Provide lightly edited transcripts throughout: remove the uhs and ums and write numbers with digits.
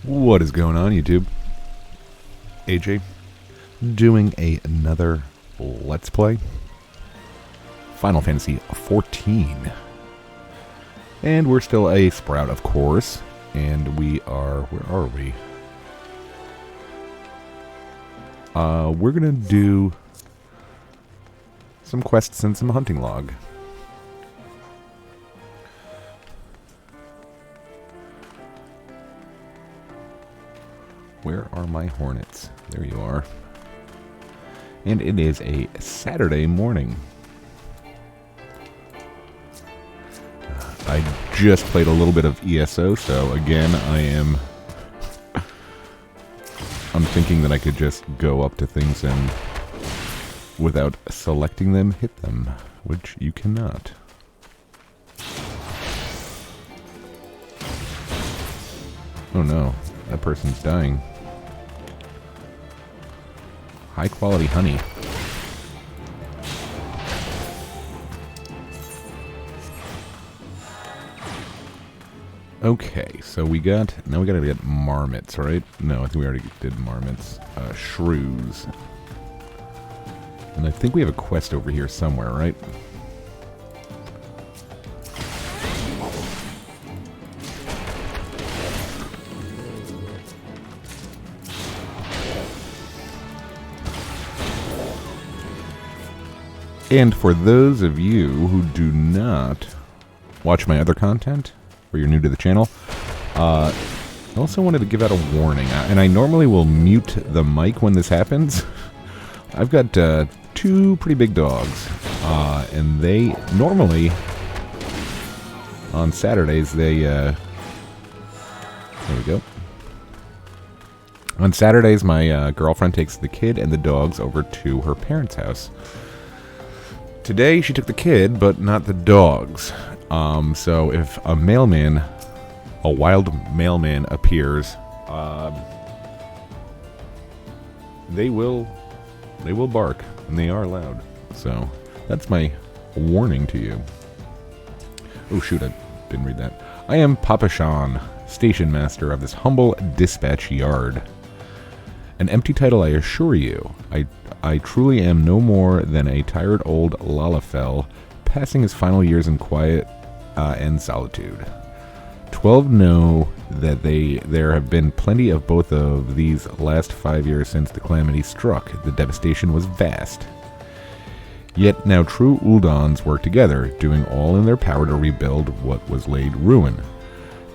What is going on, YouTube? AJ doing another Let's Play Final Fantasy XIV. And we're still a Sprout, of course. And we are... where are we? We're gonna do some quests and some hunting log. Where are my hornets? There you are. And it is a Saturday morning. I just played a little bit of ESO, so again, I'm thinking that I could just go up to things and, without selecting them, hit them, which you cannot. Oh no, that person's dying. High quality honey. Okay, so we got... now we gotta get marmots, right? No, I think we already did marmots. Shrews. And I think we have a quest over here somewhere, right? And for those of you who do not watch my other content, or you're new to the channel, I also wanted to give out a warning. And I normally will mute the mic when this happens. I've got two pretty big dogs, and they normally, on Saturdays, they, there we go. On Saturdays, my girlfriend takes the kid and the dogs over to her parents' house. Today, she took the kid, but not the dogs. So if a mailman, a wild mailman appears, they will bark, and they are loud. So that's my warning to you. Oh shoot, I didn't read that. I am Papa Sean, station master of this humble dispatch yard. An empty title, I assure you. I truly am no more than a tired old Lalafell, passing his final years in quiet and solitude. 12 know that there have been plenty of both of these last 5 years since the calamity struck. The devastation was vast. Yet now true Uldahs work together, doing all in their power to rebuild what was laid ruin.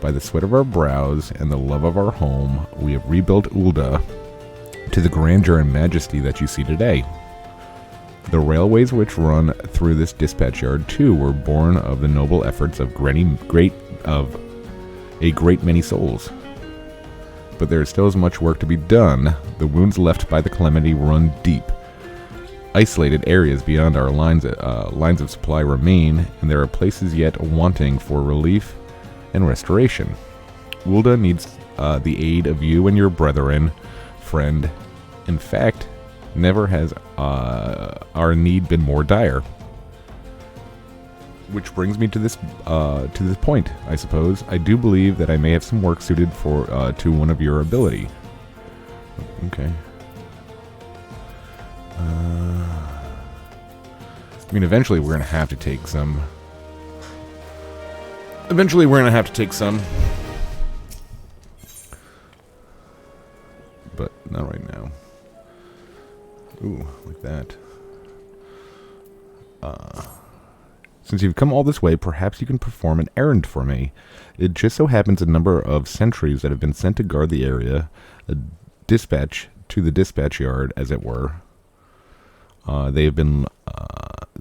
By the sweat of our brows and the love of our home, we have rebuilt Ul'dah to the grandeur and majesty that you see today. The railways which run through this dispatch yard, too, were born of the noble efforts of a great many souls. But there is still as much work to be done. The wounds left by the calamity run deep. Isolated areas beyond our lines of supply remain, and there are places yet wanting for relief and restoration. Ul'dah needs the aid of you and your brethren, friend. In fact, never has our need been more dire. Which brings me to this point, I suppose. I do believe that I may have some work suited for to one of your ability. Okay. I mean, eventually we're gonna have to take some. But not right now. Ooh, like that. Since you've come all this way, perhaps you can perform an errand for me. It just so happens a number of sentries that have been sent to guard the area, a dispatch to the dispatch yard, as it were.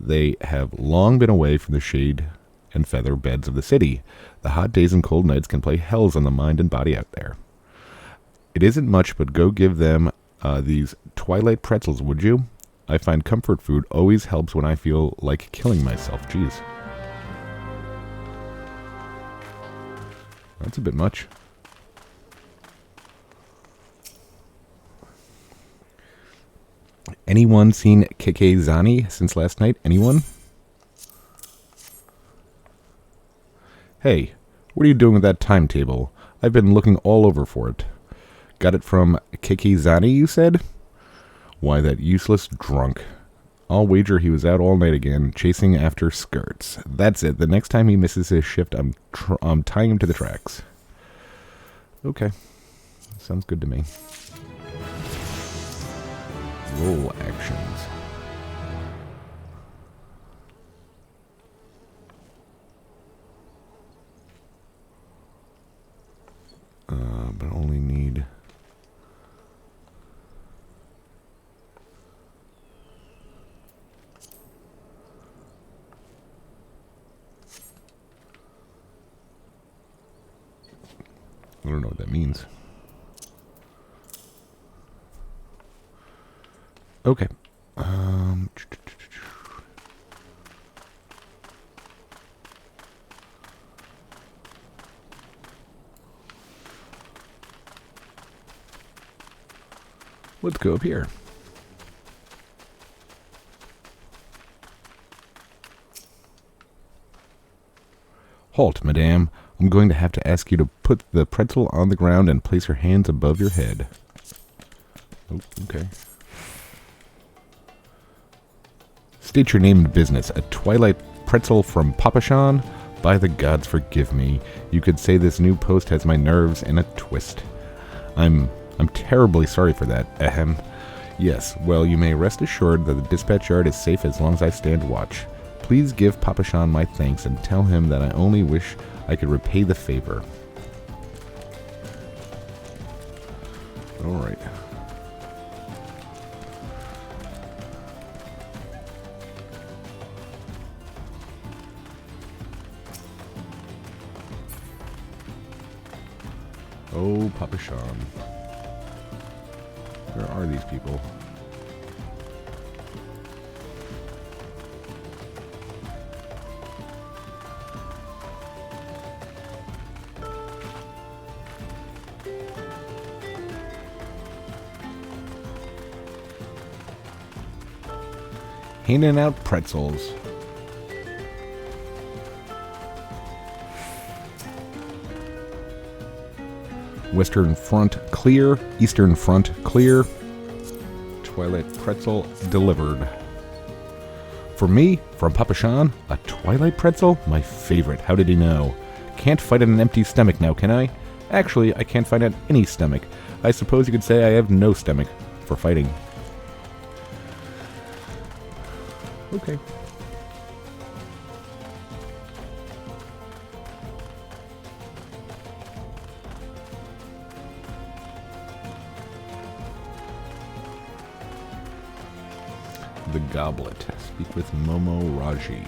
They have long been away from the shade and feather beds of the city. The hot days and cold nights can play hells on the mind and body out there. It isn't much, but go give them these twilight pretzels, would you? I find comfort food always helps when I feel like killing myself. Jeez. That's a bit much. Anyone seen Kekezani since last night? Anyone? Hey, what are you doing with that timetable? I've been looking all over for it. Got it from Kikizani, you said? Why, that useless drunk. I'll wager he was out all night again, chasing after skirts. That's it. The next time he misses his shift, I'm tying him to the tracks. Okay. Sounds good to me. Roll actions. But only need... I don't know what that means. Okay. Let's go up here. Halt, madame. I'm going to have to ask you to put the pretzel on the ground and place your hands above your head. Oh, okay. State your name and business. A Twilight pretzel from Papashan? By the gods, forgive me. You could say this new post has my nerves in a twist. I'm terribly sorry for that. Ahem. Yes, well, you may rest assured that the dispatch yard is safe as long as I stand watch. Please give Papashan my thanks and tell him that I only wish I could repay the favor. Alright. Oh, Papashan. Where are these people? Handing out pretzels. Western front clear, eastern front clear. Twilight pretzel delivered. For me, from Papashan, a Twilight pretzel? My favorite. How did he know? Can't fight on an empty stomach now, can I? Actually, I can't fight on any stomach. I suppose you could say I have no stomach for fighting. Okay. The Goblet. Speak with Momo Raji.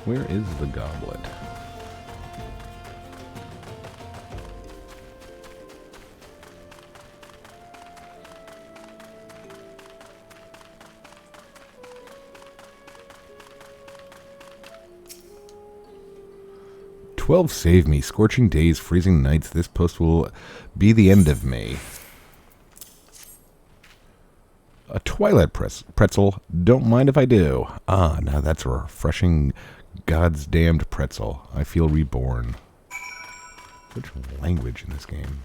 Where is the Goblet? "12 save me. Scorching days, freezing nights. This post will be the end of me." A Twilight pretzel. Don't mind if I do. Ah, now that's a refreshing, God's damned pretzel. I feel reborn. Such language in this game.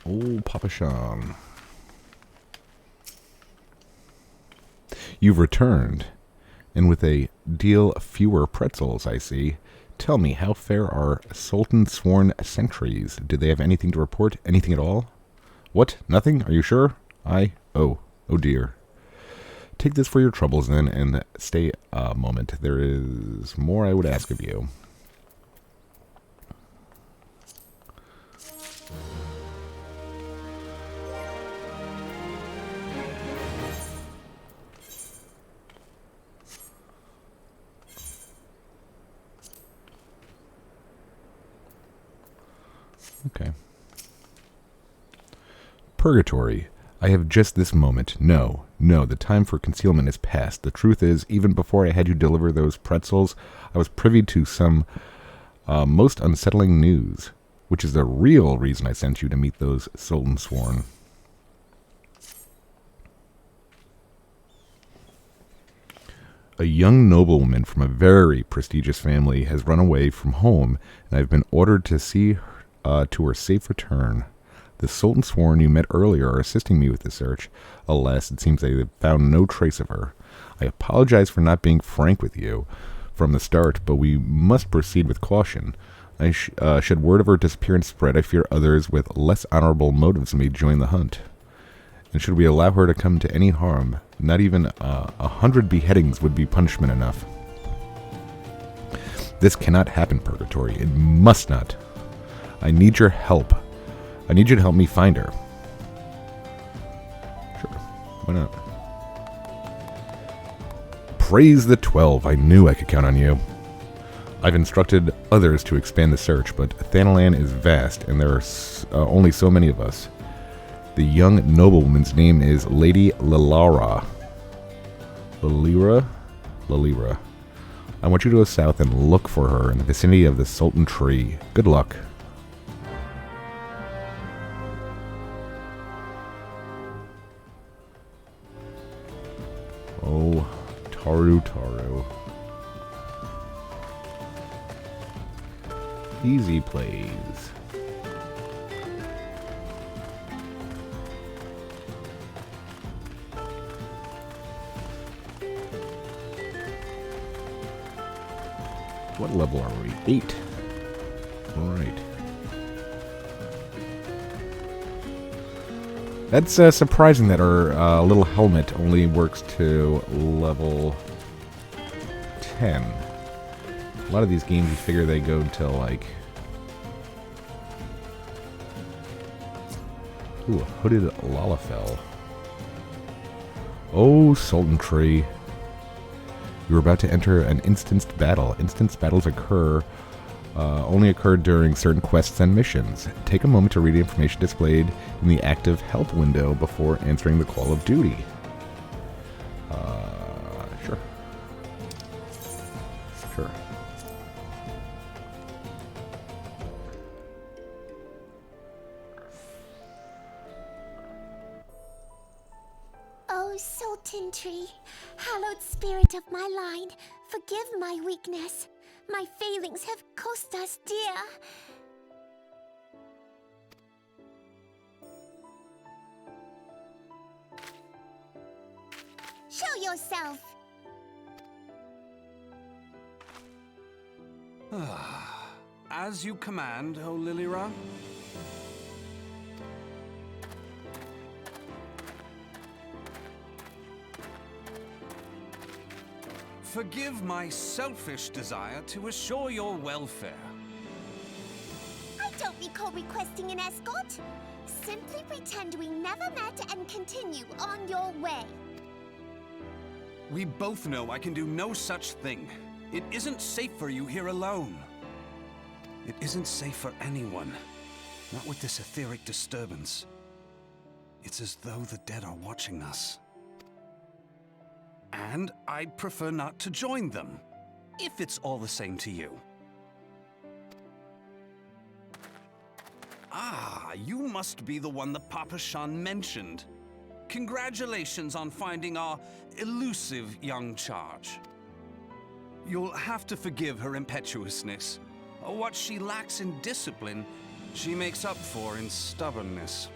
Old Papashan. You've returned, and with a deal fewer pretzels, I see. Tell me, how fair are Sultan sworn sentries? Do they have anything to report? Anything at all? What? Nothing? Are you sure? Oh dear. Take this for your troubles, then, and stay a moment. There is more I would ask of you. Okay. Purgatory. I have just this moment. No, the time for concealment is past. The truth is, even before I had you deliver those pretzels, I was privy to some most unsettling news, which is the real reason I sent you to meet those Sultan Sworn. A young noblewoman from a very prestigious family has run away from home, and I've been ordered to see to her safe return. The Sultan Sworn you met earlier are assisting me with the search. Alas, it seems they have found no trace of her. I apologize for not being frank with you from the start, but we must proceed with caution. Should word of her disappearance spread, I fear others with less honorable motives may join the hunt. And should we allow her to come to any harm, not even 100 beheadings would be punishment enough. This cannot happen, Purgatory. It must not. I need your help. I need you to help me find her. Sure. Why not? Praise the 12. I knew I could count on you. I've instructed others to expand the search, but Thanalan is vast, and there are only so many of us. The young noblewoman's name is Lady Lilara. Lalira. I want you to go south and look for her in the vicinity of the Sultan Tree. Good luck. Oh, Taru. Easy plays. What level are we? 8. Alright. That's surprising that our little helmet only works to level 10. A lot of these games, you figure they go to like... Ooh, a hooded Lalafell. Oh, Sultan Tree. You are about to enter an instanced battle. Instanced battles only occur during certain quests and missions. Take a moment to read the information displayed in the active help window before answering the call of duty. Sure. Oh, Sultan Tree, hallowed spirit of my line, forgive my weakness. My failings have cost us dear. Show yourself. As you command, O Lilira. Forgive my selfish desire to assure your welfare. I don't recall requesting an escort. Simply pretend we never met and continue on your way. We both know I can do no such thing. It isn't safe for you here alone. It isn't safe for anyone. Not with this etheric disturbance. It's as though the dead are watching us. And I'd prefer not to join them, if it's all the same to you. Ah, you must be the one that Papa Shan mentioned. Congratulations on finding our elusive young charge. You'll have to forgive her impetuousness. What she lacks in discipline, she makes up for in stubbornness.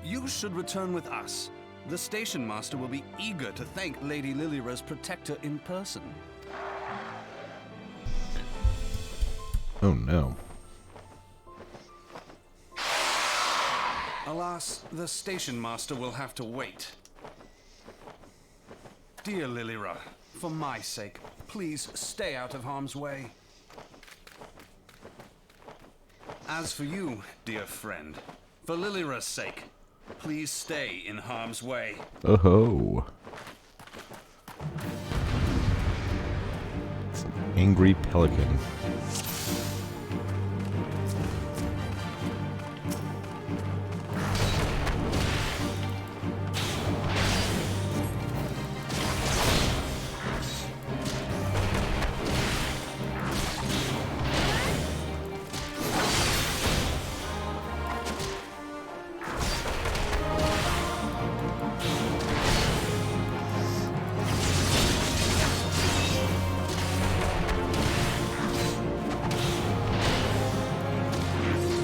You should return with us. The station master will be eager to thank Lady Lilira's protector in person. Oh no. Alas, the station master will have to wait. Dear Lilira, for my sake, please stay out of harm's way. As for you, dear friend, for Lilira's sake, please stay in harm's way. Oh ho. It's an angry pelican.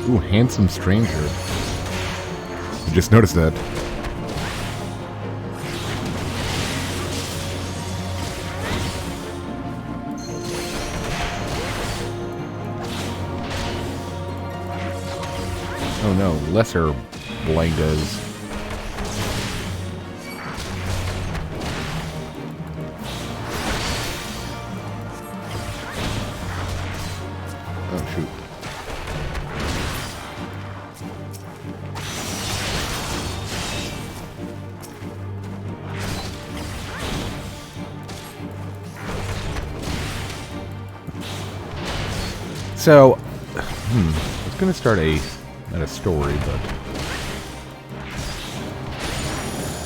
Ooh, handsome stranger. I just noticed that. Oh no, lesser blangas. Oh shoot. So, I was gonna start not a story, but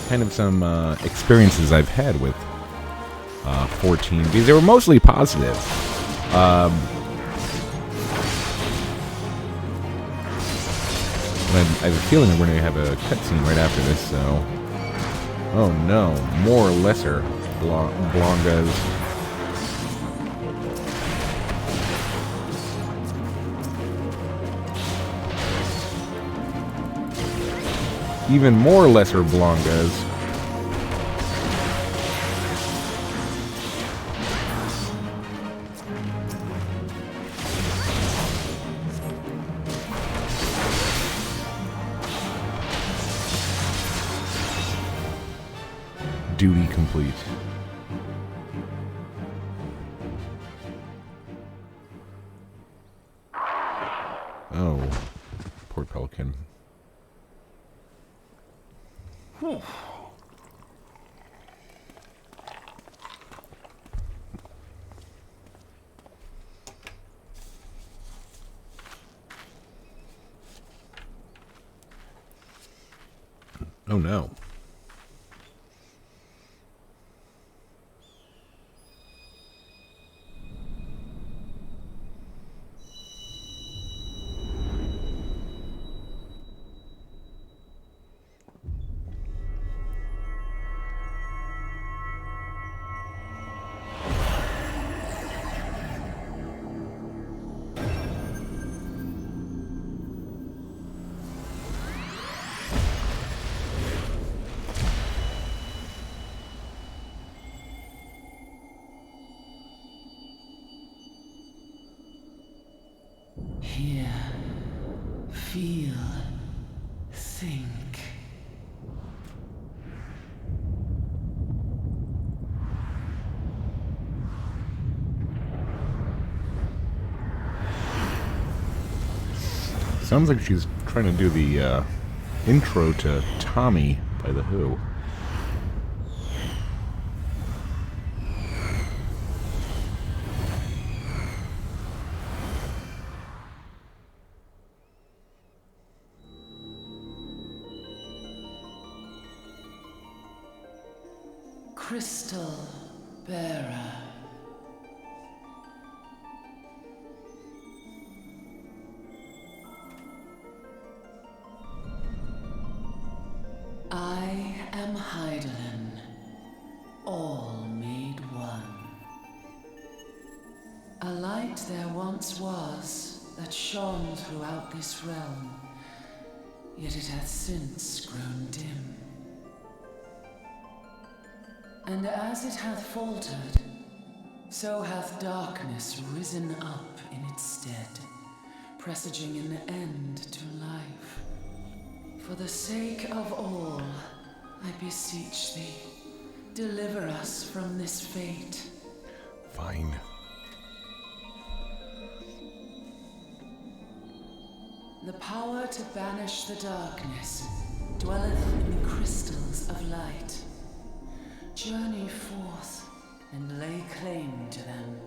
kind of some experiences I've had with 14, because they were mostly positive. I have a feeling that we're going to have a cutscene right after this, so... Oh no, more lesser Blangas. Even more lesser Blangas. Duty complete. Oh, poor pelican. Oh no. Hear, feel, think. Sounds like she's trying to do the intro to Tommy by The Who. Crystal bearer. I am Heidelin, all made one. A light there once was that shone throughout this realm, yet it hath since grown dim. And as it hath faltered, so hath darkness risen up in its stead, presaging an end to life. For the sake of all, I beseech thee, deliver us from this fate. Fine. The power to banish the darkness dwelleth in the crystals of light. Journey forth and lay claim to them.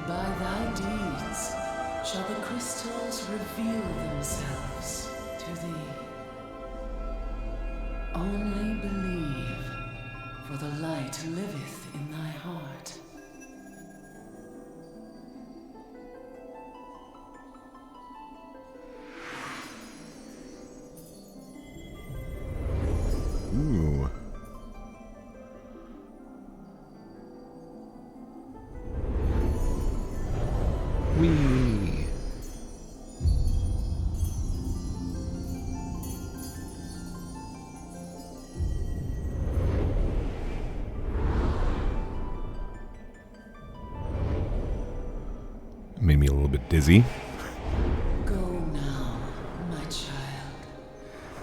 By thy deeds shall the crystals reveal themselves to thee. Only believe, for the light liveth in thy heart. Ooh. Whee! Made me a little bit dizzy. Go now, my child,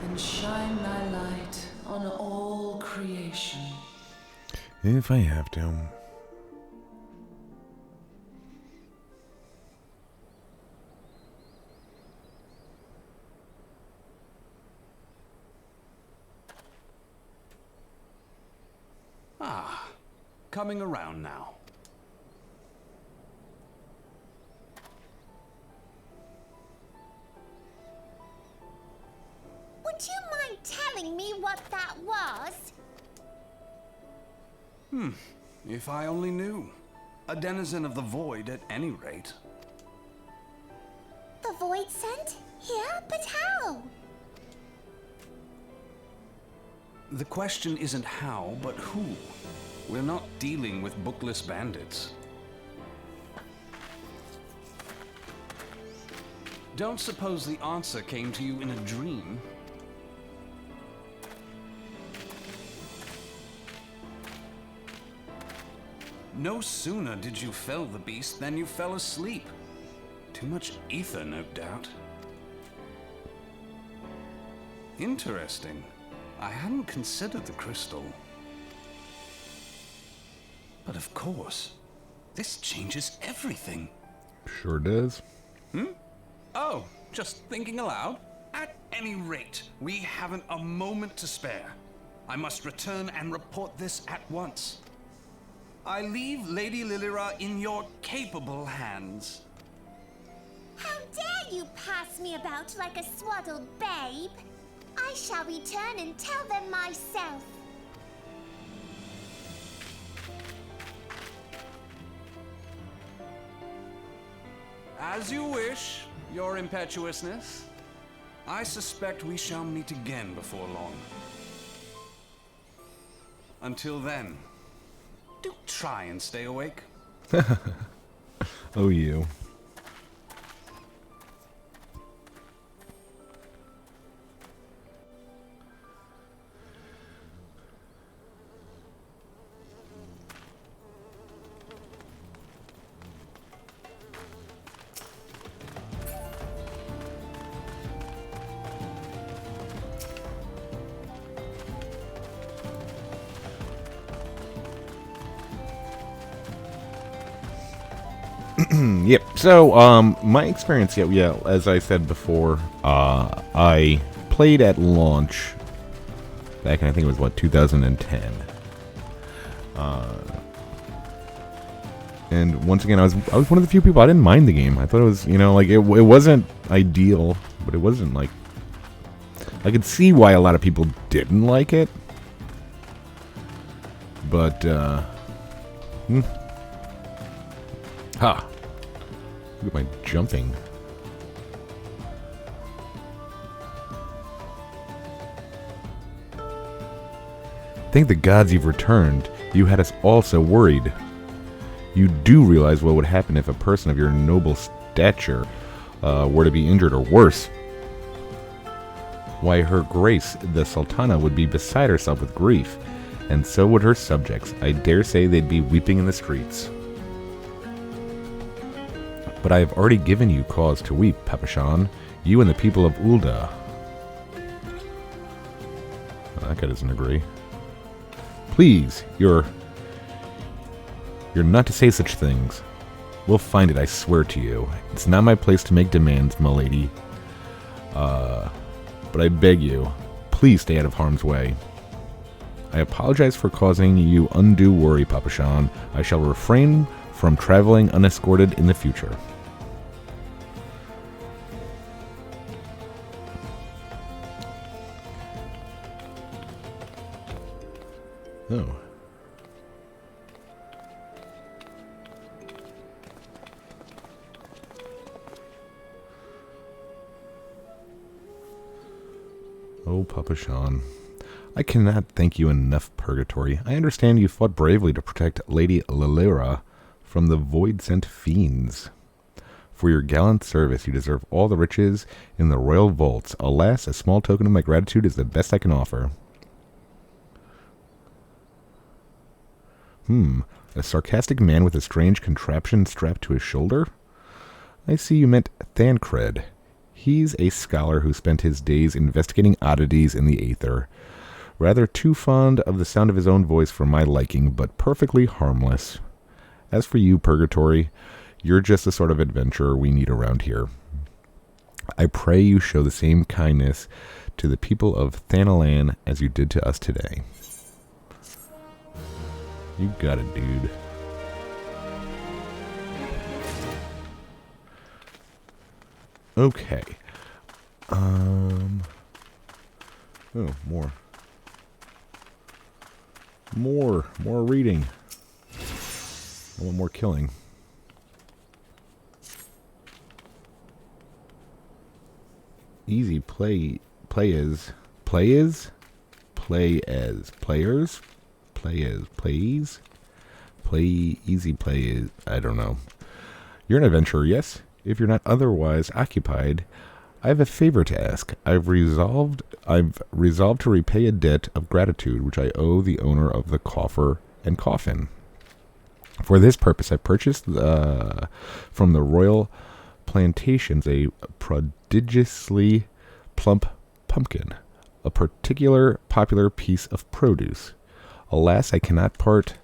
and shine thy light on all creation. If I have to. Ah, coming around now. Would you mind telling me what that was? If I only knew. A denizen of the void at any rate. The void sent? Here? But how? The question isn't how, but who. We're not dealing with bookless bandits. Don't suppose the answer came to you in a dream. No sooner did you fell the beast than you fell asleep. Too much ether, no doubt. Interesting. I hadn't considered the crystal. But of course, this changes everything. Sure does. Oh, just thinking aloud? At any rate, we haven't a moment to spare. I must return and report this at once. I leave Lady Lilira in your capable hands. How dare you pass me about like a swaddled babe? I shall return and tell them myself. As you wish, your impetuousness. I suspect we shall meet again before long. Until then, do try and stay awake. Oh, you. Yep. So, my experience, yeah, as I said before, I played at launch back in, I think it was, what, 2010. And once again, I was one of the few people, I didn't mind the game. I thought it was, like, it wasn't ideal, but it wasn't, like, I could see why a lot of people didn't like it. But, Ha! Look at my jumping. Thank the gods you've returned. You had us all so worried. You do realize what would happen if a person of your noble stature were to be injured or worse. Why, Her Grace, the Sultana, would be beside herself with grief, and so would her subjects. I dare say they'd be weeping in the streets. But I have already given you cause to weep, Papashan, you and the people of Ul'dah. That guy doesn't agree. Please, you're not to say such things. We'll find it, I swear to you. It's not my place to make demands, m'lady. But I beg you, please stay out of harm's way. I apologize for causing you undue worry, Papashan. I shall refrain from traveling unescorted in the future. Oh. Oh, Papa Sean. I cannot thank you enough, Purgatory. I understand you fought bravely to protect Lady Lilira from the void-sent fiends. For your gallant service, you deserve all the riches in the royal vaults. Alas, a small token of my gratitude is the best I can offer. A sarcastic man with a strange contraption strapped to his shoulder? I see you meant Thancred. He's a scholar who spent his days investigating oddities in the aether. Rather too fond of the sound of his own voice for my liking, but perfectly harmless. As for you, Purgatory, you're just the sort of adventurer we need around here. I pray you show the same kindness to the people of Thanalan as you did to us today. You got it, dude. Okay. Oh, more. More reading. I want more killing. Easy play as players, play easy play is, I don't know. You're an adventurer, yes? If you're not otherwise occupied, I have a favor to ask. I've resolved to repay a debt of gratitude which I owe the owner of the coffer and coffin. For this purpose, I purchased from the royal plantations a prodigiously plump pumpkin, a particular popular piece of produce. Alas, I cannot part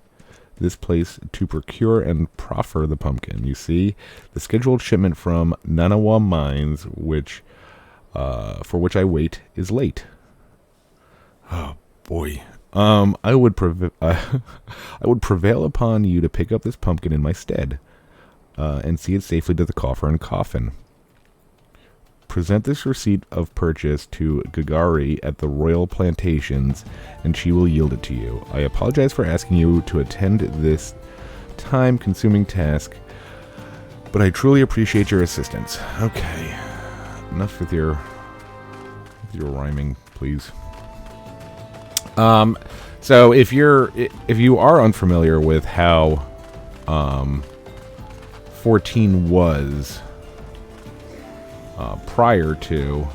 this place to procure and proffer the pumpkin. You see, the scheduled shipment from Nanawa Mines, for which I wait, is late. Oh boy. I would prevail upon you to pick up this pumpkin in my stead, and see it safely to the coffer and coffin. Present this receipt of purchase to Gagari at the Royal Plantations, and she will yield it to you. I apologize for asking you to attend this time-consuming task, but I truly appreciate your assistance. Okay, enough with your rhyming, please. So if you are unfamiliar with how 14 was prior to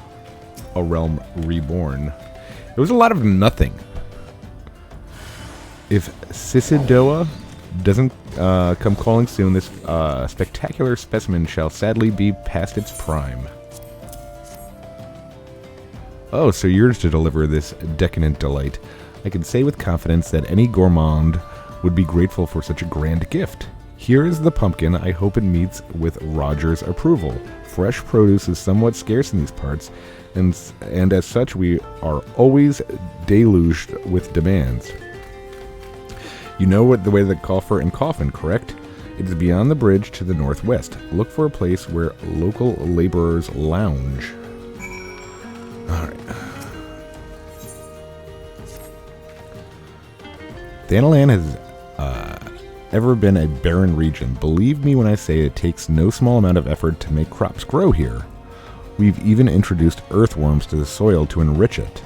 A Realm Reborn, there was a lot of nothing. If Sisidoa doesn't come calling soon, this spectacular specimen shall sadly be past its prime. Oh, so you're to deliver this decadent delight. I can say with confidence that any gourmand would be grateful for such a grand gift. Here is the pumpkin. I hope it meets with Roger's approval. Fresh produce is somewhat scarce in these parts, and as such we are always deluged with demands. You know what the way to the coffer and coffin, correct? It is beyond the bridge to the northwest. Look for a place where local laborers lounge. Alright. Thanalan has ever been a barren region. Believe me when I say it takes no small amount of effort to make crops grow here. We've even introduced earthworms to the soil to enrich it.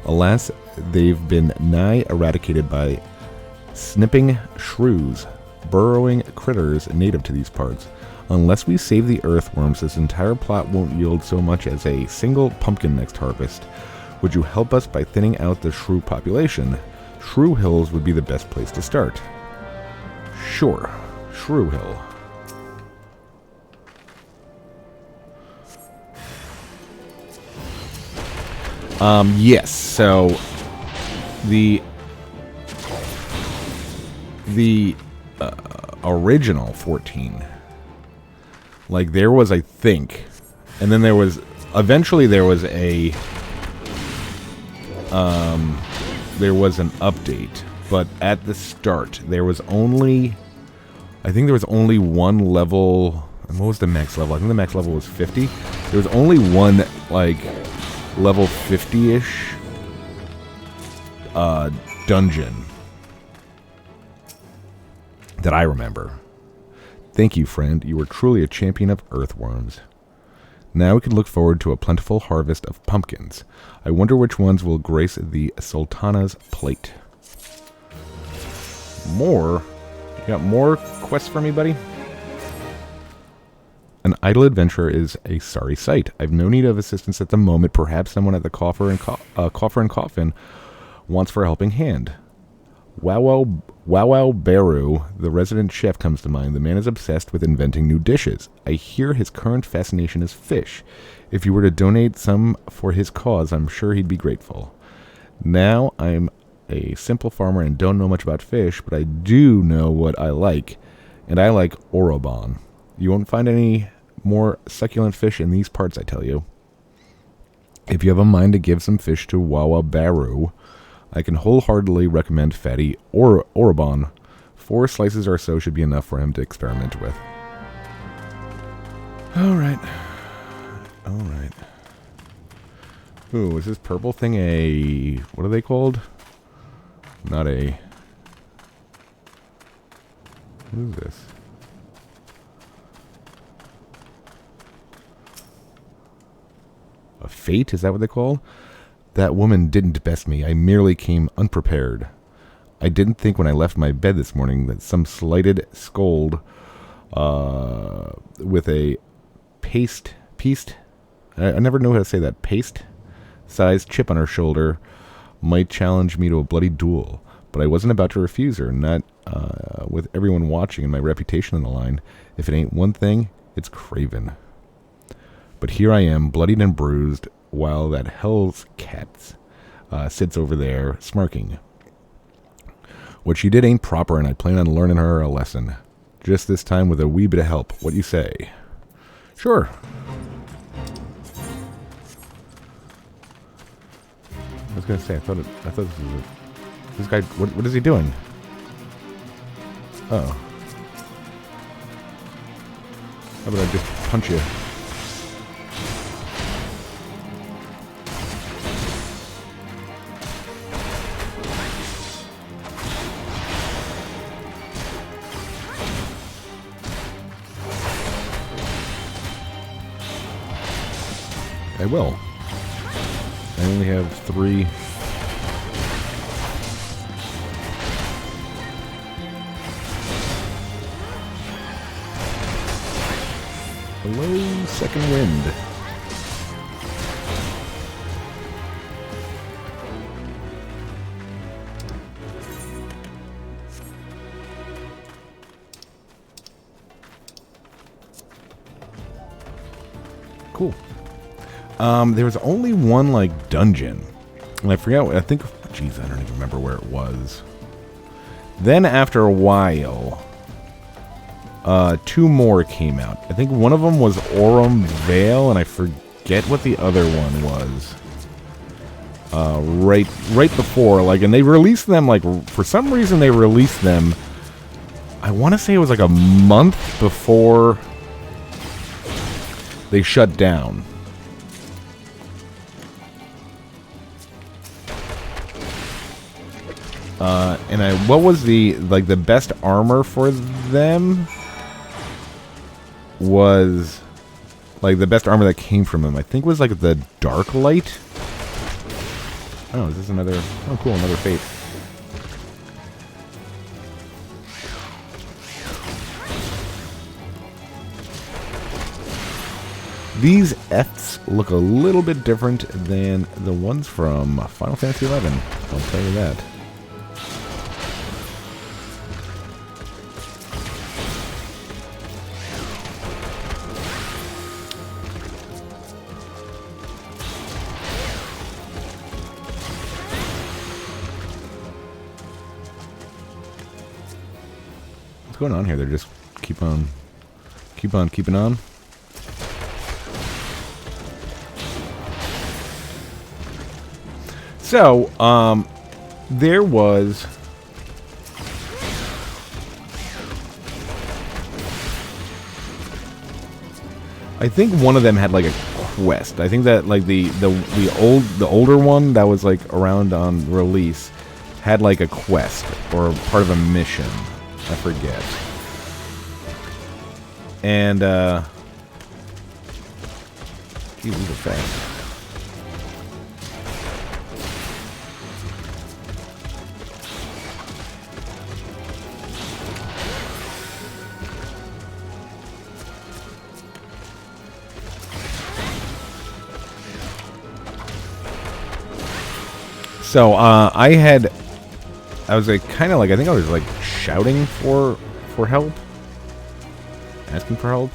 Alas, they've been nigh eradicated by snipping shrews, burrowing critters native to these parts. Unless we save the earthworms, this entire plot won't yield so much as a single pumpkin next harvest. Would you help us by thinning out the shrew population? Shrew Hills would be the best place to start. Sure, Shrew Hill. Yes, so the original 14, like there was, I think, and then there was, eventually there was an update, but at the start there was only, I think there was only one level. What was the max level? I think the max level was 50. There was only one, like, level 50-ish dungeon that I remember. Thank you, friend. You were truly a champion of earthworms. Now we can look forward to a plentiful harvest of pumpkins. I wonder which ones will grace the Sultana's plate. More? You got more quests for me, buddy? An idle adventurer is a sorry sight. I've no need of assistance at the moment. Perhaps someone at the coffer and coffin wants for a helping hand. Wow Baru, the resident chef, comes to mind. The man is obsessed with inventing new dishes. I hear his current fascination is fish. If you were to donate some for his cause, I'm sure he'd be grateful. Now, I'm a simple farmer and don't know much about fish, but I do know what I like, and I like orobon. You won't find any more succulent fish in these parts, I tell you. If you have a mind to give some fish to Wawa Baru, I can wholeheartedly recommend fatty orobon. 4 slices or so should be enough for him to experiment with. Alright. Alright. Ooh, is this purple thing a... what are they called? Not a... what is this? A fate? Is that what they call? That woman didn't best me. I merely came unprepared. I didn't think when I left my bed this morning that some slighted scold with a pieced, I never know how to say that, paste-sized chip on her shoulder might challenge me to a bloody duel. But I wasn't about to refuse her, not with everyone watching and my reputation on the line. If it ain't one thing, it's craven. But here I am, bloodied and bruised, while that hell's cat sits over there, smirking. What she did ain't proper, and I plan on learning her a lesson. Just this time with a wee bit of help. What you say? Sure. I was gonna say, I thought this was this guy. What is he doing? Oh. How about I just punch you? I will. I only have 3. Hello, second wind. Cool. There was only one, like, dungeon. And I forgot, I think, geez, I don't even remember where it was. Then, after a while, 2 more came out. I think one of them was Aurum Vale, and I forget what the other one was. Right before, like, and they released them, like, for some reason they released them, I want to say it was like a month before they shut down. And what was the best armor for them was, like, the best armor that came from them, I think was, like, the Dark Light. Oh, is this another, oh cool, another fate. These Fs look a little bit different than the ones from Final Fantasy XI, I'll tell you that. What's going on here? They're just keep on keeping on. So, there was I think one of them had like a quest. I think that like the older one that was like around on release had like a quest or part of a mission. I forget. Jeez, these are fast. So, I was like, kind of like, I think I was like shouting for help. Asking for help.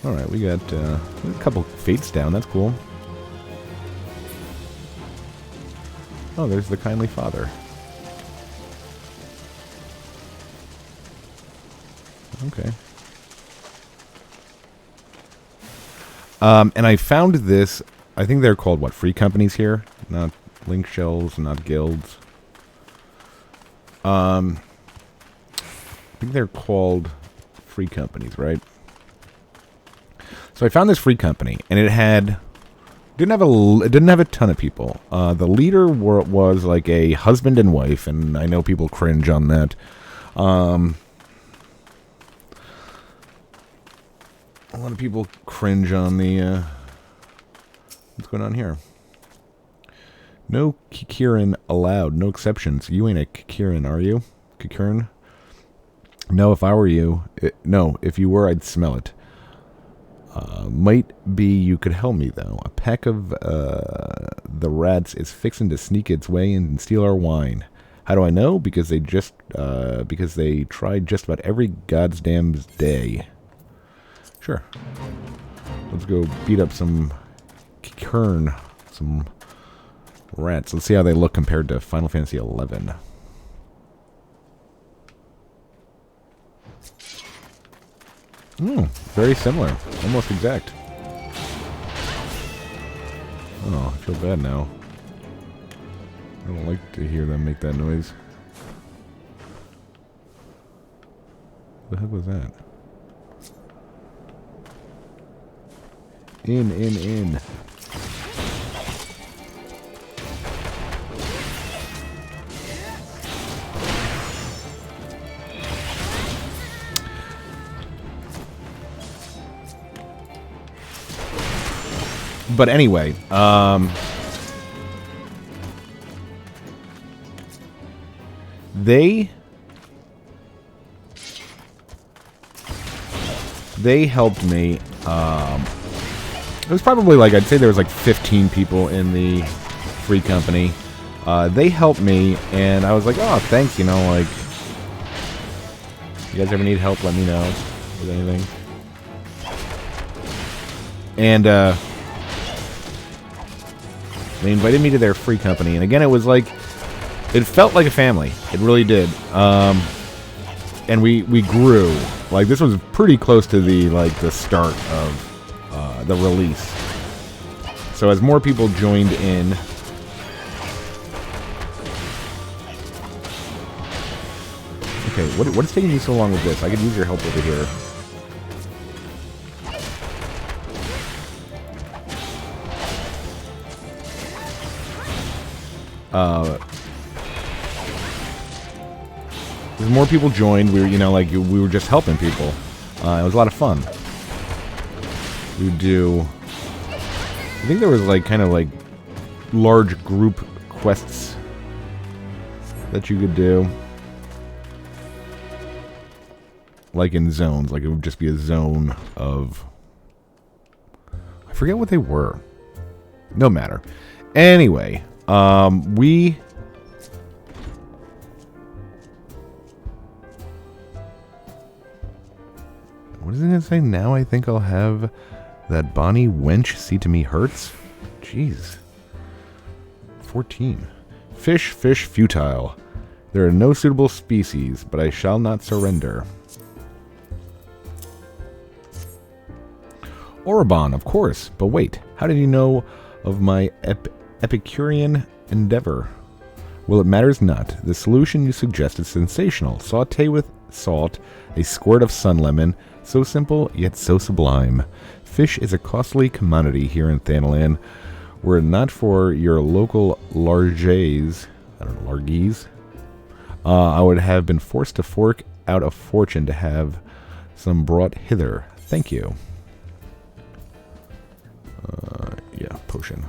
Alright, we got a couple fates down, that's cool. Oh, there's the kindly father. Okay. And I found this, I think they're called, what, free companies here? Not link shells, not guilds. I think they're called free companies, right? So I found this free company, and it didn't have a ton of people. The leader was like a husband and wife, and I know people cringe on that. A lot of people cringe on the what's going on here. No Kikirin allowed. No exceptions. You ain't a Kikirin, are you? Kikirin? No, if I were you. No, if you were, I'd smell it. Might be you could help me, though. A pack of the rats is fixing to sneak its way in and steal our wine. How do I know? Because they tried just about every goddamn day. Sure. Let's go beat up some Kikirin, some rats. Let's see how they look compared to Final Fantasy XI. Very similar. Almost exact. Oh, I feel bad now. I don't like to hear them make that noise. What the heck was that? In. But anyway, they helped me. It was probably like, I'd say there was like 15 people in the free company. They helped me, and I was like, oh, thanks, you know, like, you guys ever need help, let me know with anything. And, they invited me to their free company, and again, it was like, it felt like a family. It really did. And we grew. Like, this was pretty close to the start of the release. So as more people joined in, okay, what is taking you so long with this? I could use your help over here. As more people joined, we were just helping people. It was a lot of fun. We would do, I think there was kind of large group quests that you could do. Like in zones, it would just be a zone of, I forget what they were. No matter. Anyway, what is it going to say? Now I think I'll have that bonny wench see to me hurts? Jeez. 14. Fish futile. There are no suitable species, but I shall not surrender. Orobon, of course. But wait, how did you know of my Epicurean endeavor? Well, it matters not. The solution you suggest is sensational. Sauté with salt, a squirt of sun lemon. So simple, yet so sublime. Fish is a costly commodity here in Thanalan. Were it not for your local largés, I would have been forced to fork out a fortune to have some brought hither. Thank you. potion.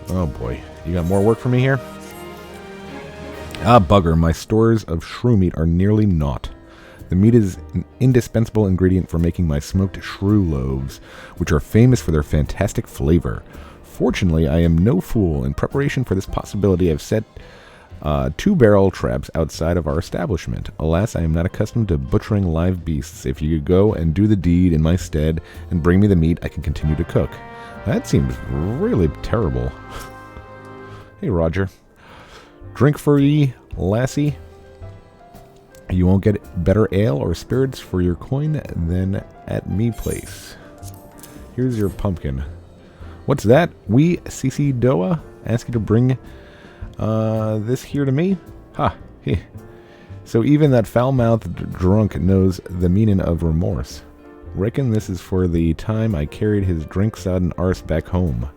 Oh boy. You got more work for me here? Ah, bugger. My stores of shrew meat are nearly naught. The meat is an indispensable ingredient for making my smoked shrew loaves, which are famous for their fantastic flavor. Fortunately, I am no fool. In preparation for this possibility, I've set 2 barrel traps outside of our establishment. Alas, I am not accustomed to butchering live beasts. If you could go and do the deed in my stead and bring me the meat, I can continue to cook. That seems really terrible. Hey, Roger. Drink for ye, lassie. You won't get better ale or spirits for your coin than at me place. Here's your pumpkin. What's that? We, Cici Doa, ask you to bring this here to me? Ha! Heh. So even that foul-mouthed drunk knows the meaning of remorse. Reckon this is for the time I carried his drink-sodden arse back home.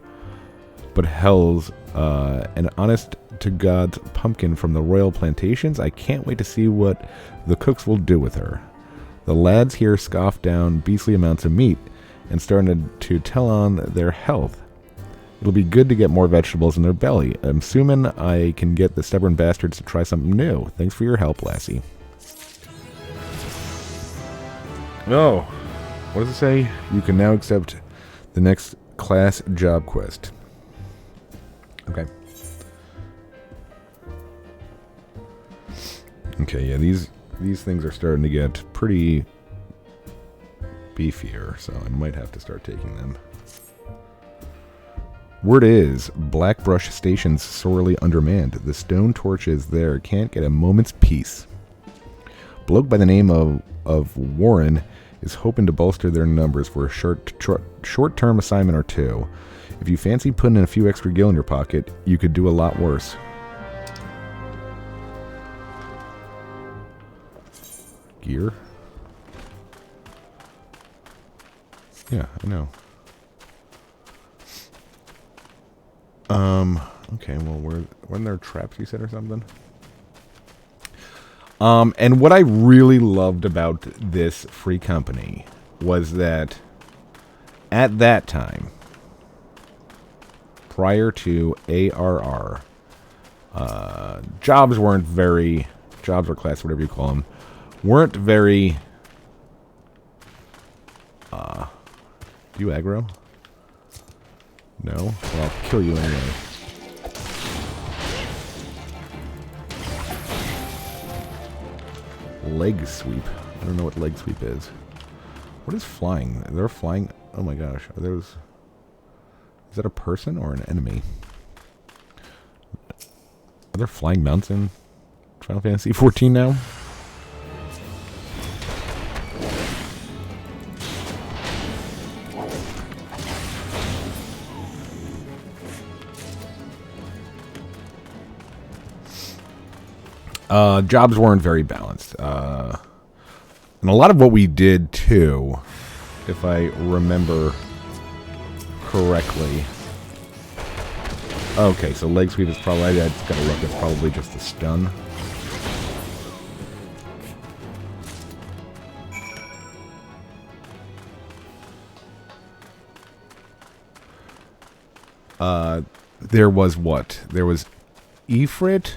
But hell's an honest-to-God's pumpkin from the royal plantations. I can't wait to see what the cooks will do with her. The lads here scoff down beastly amounts of meat and starting to tell on their health. It'll be good to get more vegetables in their belly. I'm assuming I can get the stubborn bastards to try something new. Thanks for your help, lassie. Oh, what does it say? You can now accept the next class job quest. Okay. Okay, yeah, these things are starting to get pretty beefier, so I might have to start taking them. Word is, Blackbrush Station's sorely undermanned. The stone torches there can't get a moment's peace. Bloke by the name of Warren is hoping to bolster their numbers for a short-term assignment or two. If you fancy putting in a few extra gil in your pocket, you could do a lot worse. Gear? Yeah, I know. Okay, well, weren't there traps you said or something? And what I really loved about this free company was that at that time, prior to ARR, jobs or class, whatever you call them, weren't very, do you aggro? No? Well, I'll kill you anyway. Leg sweep. I don't know what leg sweep is. What is flying? They're flying. Oh my gosh. Are those... Is that a person or an enemy? Are there flying mounts in Final Fantasy XIV now? Jobs weren't very balanced. And a lot of what we did, too, if I remember correctly. Okay, so leg sweep is probably... I just gotta look. It's probably just a stun. There was what? There was Ifrit...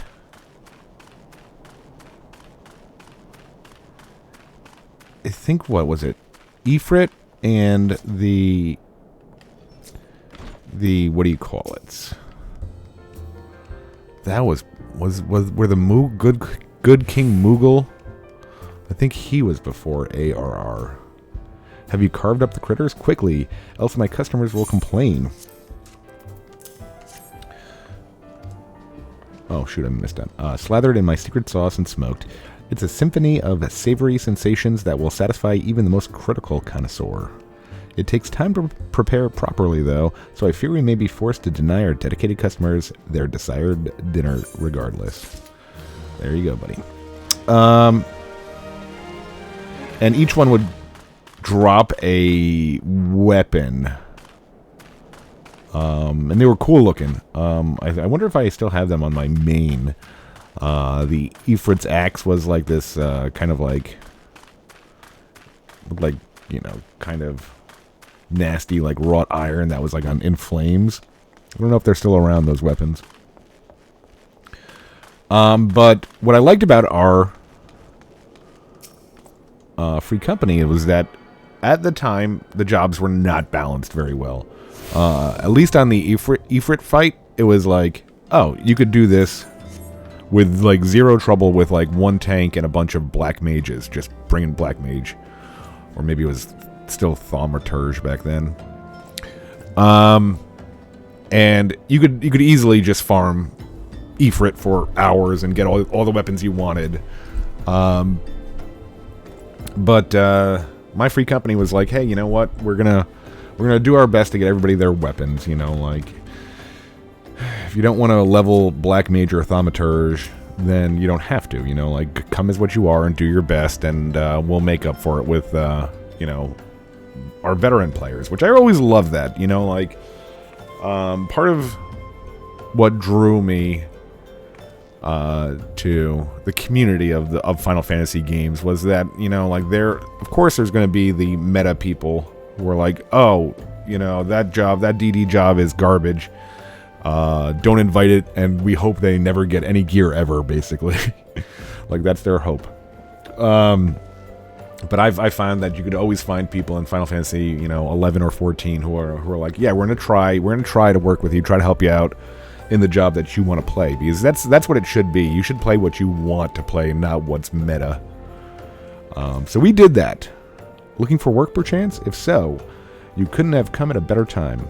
I think, what was it? Ifrit and the what do you call it? That was where the good King Moogle? I think he was before ARR. Have you carved up the critters? Quickly, else my customers will complain. Oh shoot, I missed that. Slathered in my secret sauce and smoked. It's a symphony of savory sensations that will satisfy even the most critical connoisseur. It takes time to prepare properly, though, so I fear we may be forced to deny our dedicated customers their desired dinner regardless. There you go, buddy. And each one would drop a weapon. And they were cool looking. I wonder if I still have them on my main. The Ifrit's axe was like this, kind of like, you know, kind of nasty, like, wrought iron that was, like, in flames. I don't know if they're still around, those weapons. But what I liked about our free company was that at the time, the jobs were not balanced very well. At least on the Ifrit fight, it was like, oh, you could do this with, like, zero trouble with, like, one tank and a bunch of black mages. Just bring in black mage. Or maybe it was still Thaumaturge back then. And you could easily just farm Ifrit for hours and get all the weapons you wanted. But my free company was like, hey, you know what? We're gonna do our best to get everybody their weapons. You know, like, if you don't want to level Black Mage or Thaumaturge, then you don't have to. You know, like, come as what you are and do your best, and we'll make up for it with you know, our veteran players, which I always love that. You know, like, part of what drew me to the community of Final Fantasy games was that, you know, like, of course there's going to be the meta people who are like, oh, you know, that DD job is garbage. Don't invite it, and we hope they never get any gear ever, basically. Like, that's their hope. But I found that you could always find people in Final Fantasy, you know, 11 or 14 who are like, yeah, we're gonna try to work with you, try to help you out in the job that you want to play, because that's what it should be. You should play what you want to play, not what's meta. So we did that. Looking for work, perchance? If so, you couldn't have come at a better time.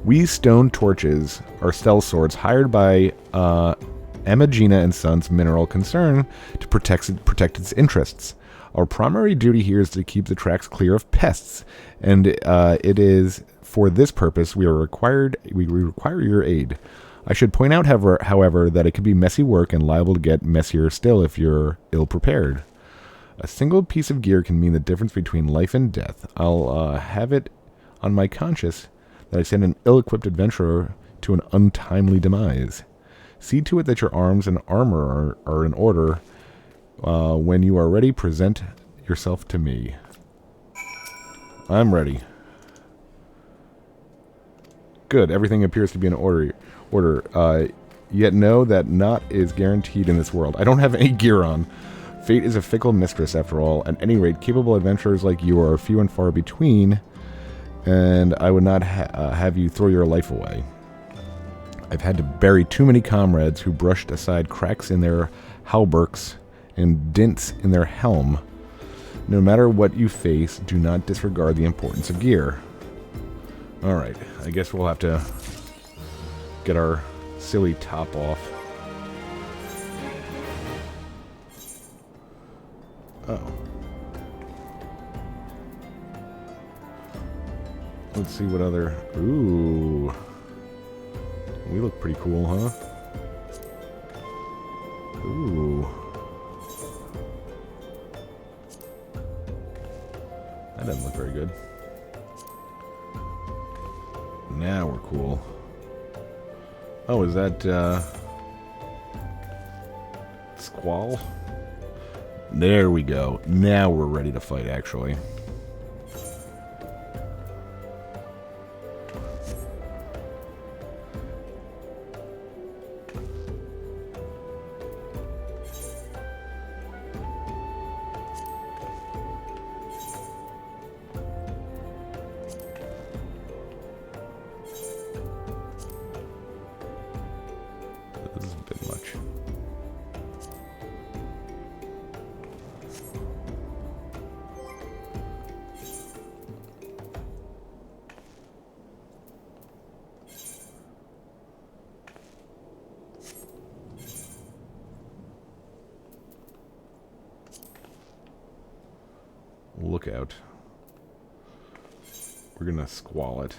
We stone torches are stealth swords hired by Emagina and Sons Mineral Concern to protect its interests. Our primary duty here is to keep the tracks clear of pests, and it is for this purpose we require your aid. I should point out, however, that it can be messy work and liable to get messier still if you're ill-prepared. A single piece of gear can mean the difference between life and death. I'll have it on my conscience that I send an ill-equipped adventurer to an untimely demise. See to it that your arms and armor are in order. When you are ready, present yourself to me. I'm ready. Good. Everything appears to be in order. Yet know that naught is guaranteed in this world. I don't have any gear on. Fate is a fickle mistress, after all. At any rate, capable adventurers like you are few and far between, and I would not have you throw your life away. I've had to bury too many comrades who brushed aside cracks in their hauberks and dints in their helm. No matter what you face, do not disregard the importance of gear. Alright, I guess we'll have to get our silly top off. Oh. Let's see what other... Ooh. We look pretty cool, huh? Ooh. That doesn't look very good. Now we're cool. Oh, is that, Squall? There we go. Now we're ready to fight, actually. This is a bit much. Look out. We're gonna squall it.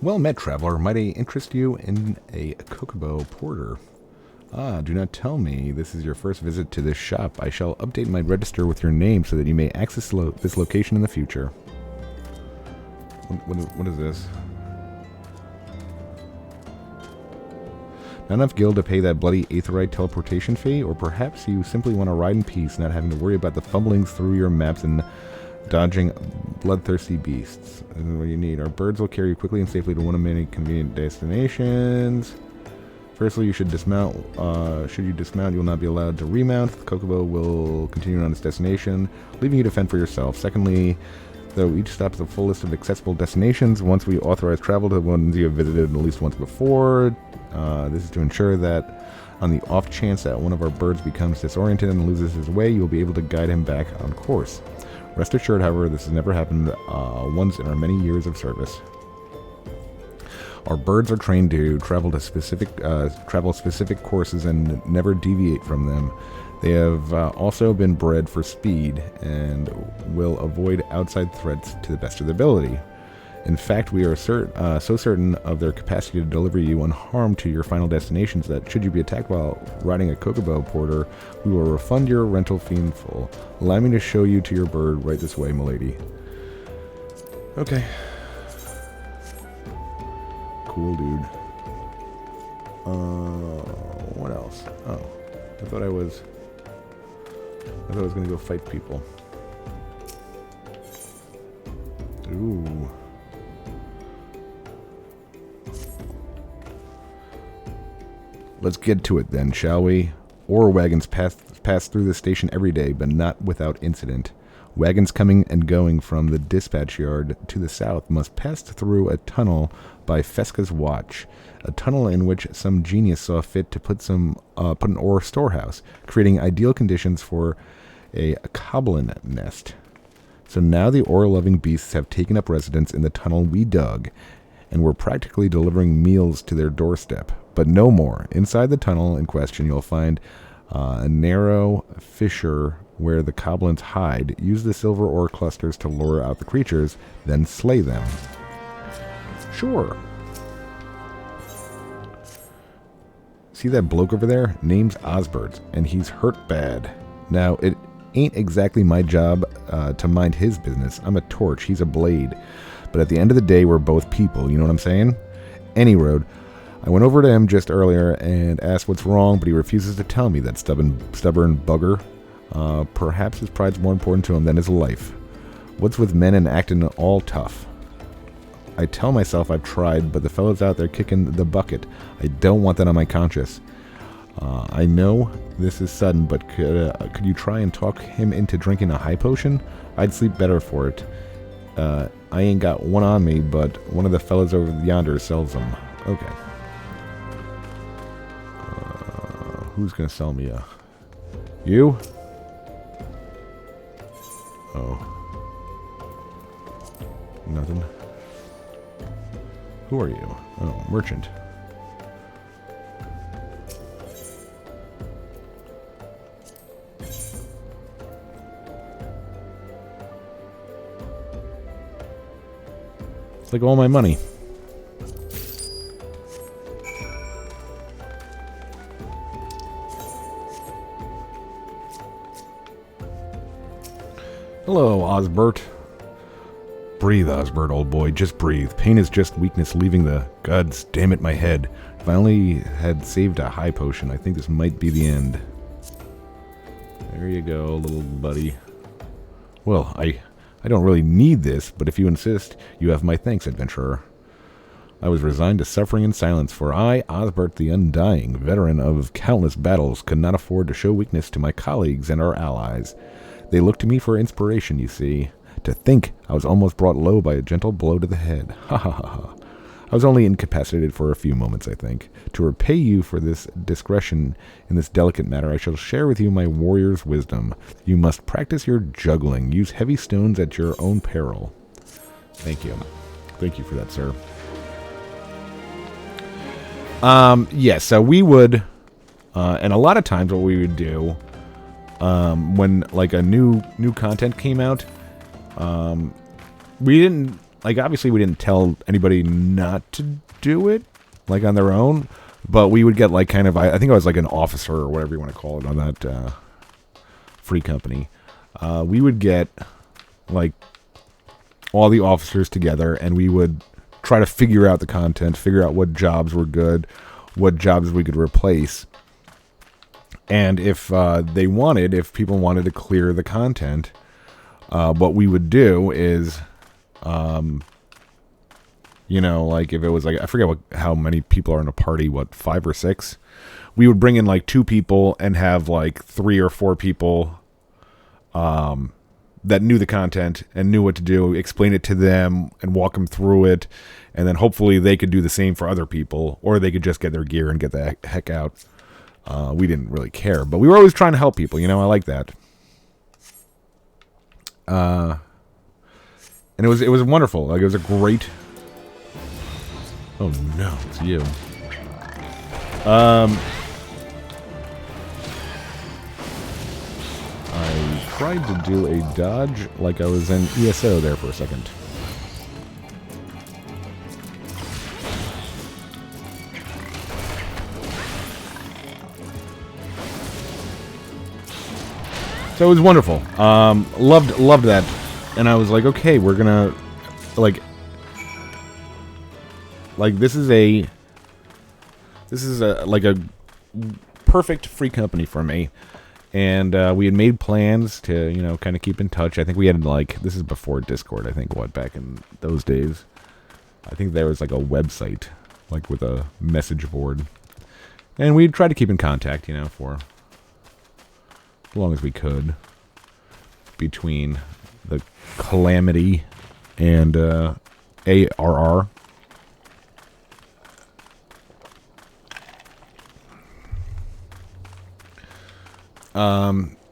Well met, traveler. Might I interest you in a Kokobo porter? Ah, do not tell me this is your first visit to this shop. I shall update my register with your name so that you may access this location in the future. What is this? Not enough gil to pay that bloody aetherite teleportation fee? Or perhaps you simply want to ride in peace, not having to worry about the fumblings through your maps and dodging bloodthirsty beasts. This is what you need. Our birds will carry you quickly and safely to one of many convenient destinations. Firstly, you should dismount. Should you dismount, you will not be allowed to remount. The Kokobo will continue on its destination, leaving you to fend for yourself. Secondly, though each stop is a full list of accessible destinations, once we authorize travel to the ones you have visited at least once before. This is to ensure that on the off chance that one of our birds becomes disoriented and loses his way, you will be able to guide him back on course. Rest assured, however, this has never happened once in our many years of service. Our birds are trained to travel specific courses and never deviate from them. They have also been bred for speed and will avoid outside threats to the best of their ability. In fact, we are so certain of their capacity to deliver you unharmed to your final destinations that should you be attacked while riding a Kokobo porter, we will refund your rental fee in full. Allow me to show you to your bird right this way, milady. Okay. Cool, dude. What else? Oh, I thought I was gonna go fight people. Ooh. Let's get to it then, shall we? Ore wagons pass through the station every day, but not without incident. Wagons coming and going from the dispatch yard to the south must pass through a tunnel by Fesca's watch, a tunnel in which some genius saw fit to put an ore storehouse, creating ideal conditions for a goblin nest. So now the ore-loving beasts have taken up residence in the tunnel we dug, and we're practically delivering meals to their doorstep. But no more. Inside the tunnel in question, you'll find a narrow fissure where the goblins hide. Use the silver ore clusters to lure out the creatures, then slay them. Sure. See that bloke over there? Name's Osbert, and he's hurt bad. Now, it ain't exactly my job to mind his business. I'm a torch, he's a blade. But at the end of the day, we're both people, you know what I'm saying? Any road. I went over to him just earlier and asked what's wrong, but he refuses to tell me, that stubborn bugger. Perhaps his pride's more important to him than his life. What's with men and acting all tough? I tell myself I've tried, but the fellows out there kicking the bucket, I don't want that on my conscience. I know this is sudden, but could you try and talk him into drinking a high potion? I'd sleep better for it. I ain't got one on me, but one of the fellows over yonder sells them. Okay. Who's gonna sell me a... You? Oh. Nothing. Who are you? Oh, merchant. It's like all my money. Hello, Osbert. Breathe, Osbert, old boy. Just breathe. Pain is just weakness leaving the... Gods damn it, my head. If I only had saved a high potion, I think this might be the end. There you go, little buddy. Well, I don't really need this, but if you insist, you have my thanks, adventurer. I was resigned to suffering in silence, for I, Osbert the Undying, veteran of countless battles, could not afford to show weakness to my colleagues and our allies. They looked to me for inspiration, you see. To think I was almost brought low by a gentle blow to the head. Ha ha ha ha. I was only incapacitated for a few moments, I think. To repay you for this discretion in this delicate matter, I shall share with you my warrior's wisdom. You must practice your juggling. Use heavy stones at your own peril. Thank you. Thank you for that, sir. Yeah, so we would, and a lot of times what we would do, when like a new content came out, we didn't, like, obviously we didn't tell anybody not to do it, like, on their own, but we would get, like, kind of, I think I was like an officer or whatever you want to call it on that free company. We would get, like, all the officers together, and we would try to figure out the content, figure out what jobs were good, what jobs we could replace. And if if people wanted to clear the content, what we would do is, like if it was like, I forget how many people are in a party, 5 or 6? We would bring in like 2 people and have like 3 or 4 people that knew the content and knew what to do, explain it to them and walk them through it. And then hopefully they could do the same for other people, or they could just get their gear and get the heck out. We didn't really care, but we were always trying to help people. I like that. And it was wonderful. Like, it was a great. Oh no, it's you. I tried to do a dodge like I was in ESO there for a second. So it was wonderful. Loved that. And I was like, okay, we're gonna like this is a perfect free company for me. And we had made plans to, kind of keep in touch. I think we had this is before Discord, I think, back in those days. I think there was like a website, with a message board. And we'd try to keep in contact, for as long as we could, between the Calamity and ARR.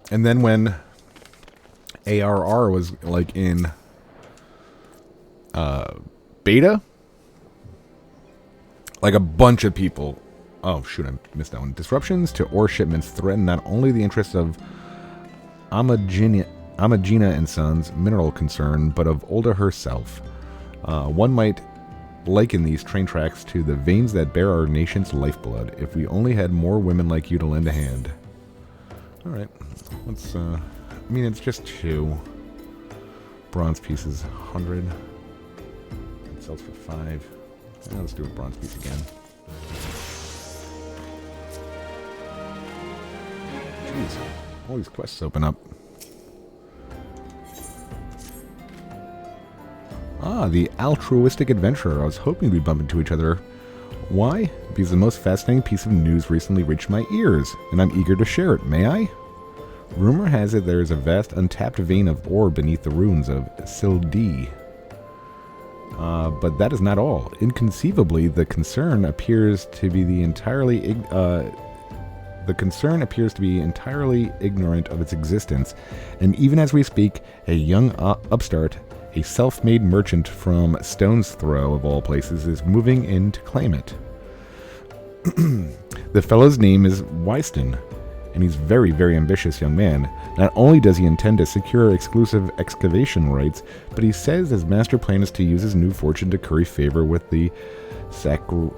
And then when ARR was in beta, a bunch of people. Oh shoot, I missed that one. Disruptions to ore shipments threaten not only the interests of Amagina and Sons mineral concern, but of Ul'dah herself. One might liken these train tracks to the veins that bear our nation's lifeblood. If we only had more women like you to lend a hand. All right, let's. It's just 2 bronze pieces. 100. It sells for 5. Yeah, let's do a bronze piece again. Jeez, all these quests open up. Ah, the altruistic adventurer. I was hoping we'd bump into each other. Why? Because the most fascinating piece of news recently reached my ears, and I'm eager to share it. May I? Rumor has it there is a vast untapped vein of ore beneath the ruins of Ul'dah. But that is not all. Inconceivably, the concern appears to be entirely ignorant of its existence, and even as we speak, a young upstart, a self-made merchant from Stone's Throw, of all places, is moving in to claim it. The fellow's name is Wyston, and he's very, very ambitious young man. Not only does he intend to secure exclusive excavation rights, but he says his master plan is to use his new fortune to curry favor with the Sacrarium.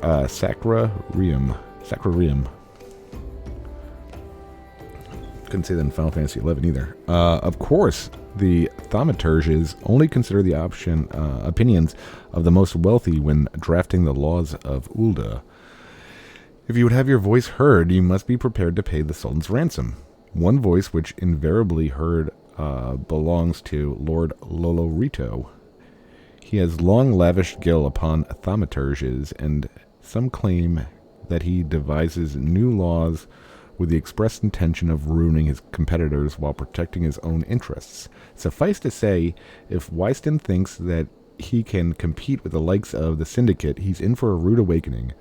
Couldn't say that in Final Fantasy XI either. Of course, the thaumaturges only consider the opinions of the most wealthy when drafting the laws of Ul'dah. If you would have your voice heard, you must be prepared to pay the Sultan's ransom. One voice which invariably heard belongs to Lord Lolorito. He has long lavished gil upon thaumaturges, and some claim that he devises new laws with the express intention of ruining his competitors while protecting his own interests. Suffice to say, if Wyston thinks that he can compete with the likes of the Syndicate, he's in for a rude awakening.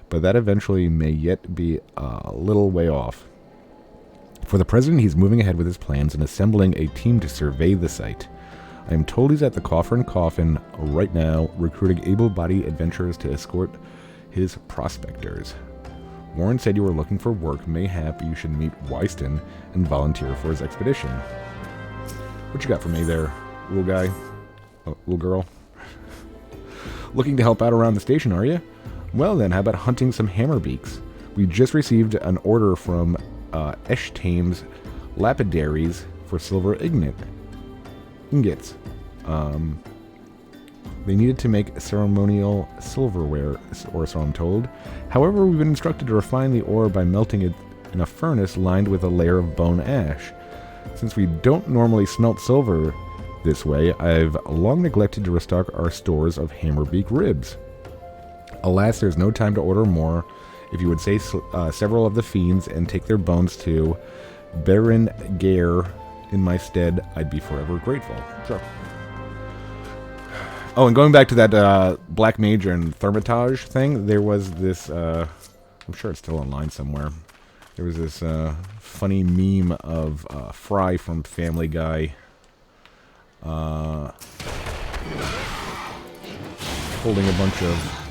But that eventually may yet be a little way off. For the present, he's moving ahead with his plans and assembling a team to survey the site. I am told he's at the Coffer and Coffin right now, recruiting able-bodied adventurers to escort his prospectors. Warren said you were looking for work. Mayhap you should meet Wyston and volunteer for his expedition. What you got for me there, little guy? Oh, little girl? Looking to help out around the station, are you? Well then, how about hunting some hammerbeaks? We just received an order from Eshtame's lapidaries for silver ingots. They needed to make ceremonial silverware, or so I'm told. However, we've been instructed to refine the ore by melting it in a furnace lined with a layer of bone ash. Since we don't normally smelt silver this way, I've long neglected to restock our stores of hammerbeak ribs. Alas, there's no time to order more. If you would say several of the fiends and take their bones to Baron Gare in my stead, I'd be forever grateful. Sure. Oh, and going back to that Black Mage and Thermitage thing, there was this, I'm sure it's still online somewhere, there was this funny meme of Fry from Family Guy holding a bunch of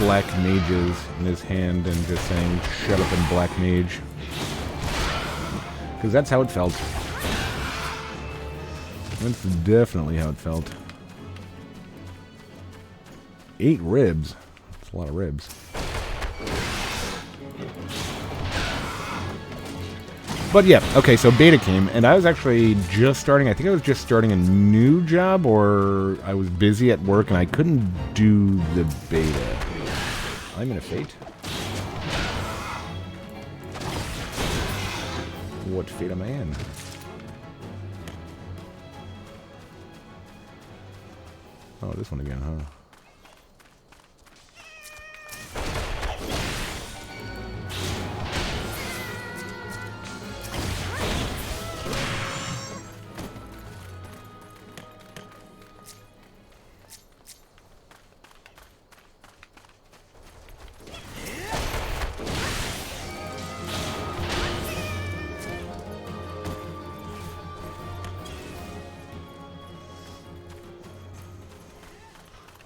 black mages in his hand and just saying, "Shut up and Black Mage." Because that's how it felt. That's definitely how it felt. 8 ribs. That's a lot of ribs. But yeah, okay, so beta came, and I was actually just starting, I think I was just starting a new job, or I was busy at work, and I couldn't do the beta. I'm in a fate. What fate am I in? Oh, this one again, huh?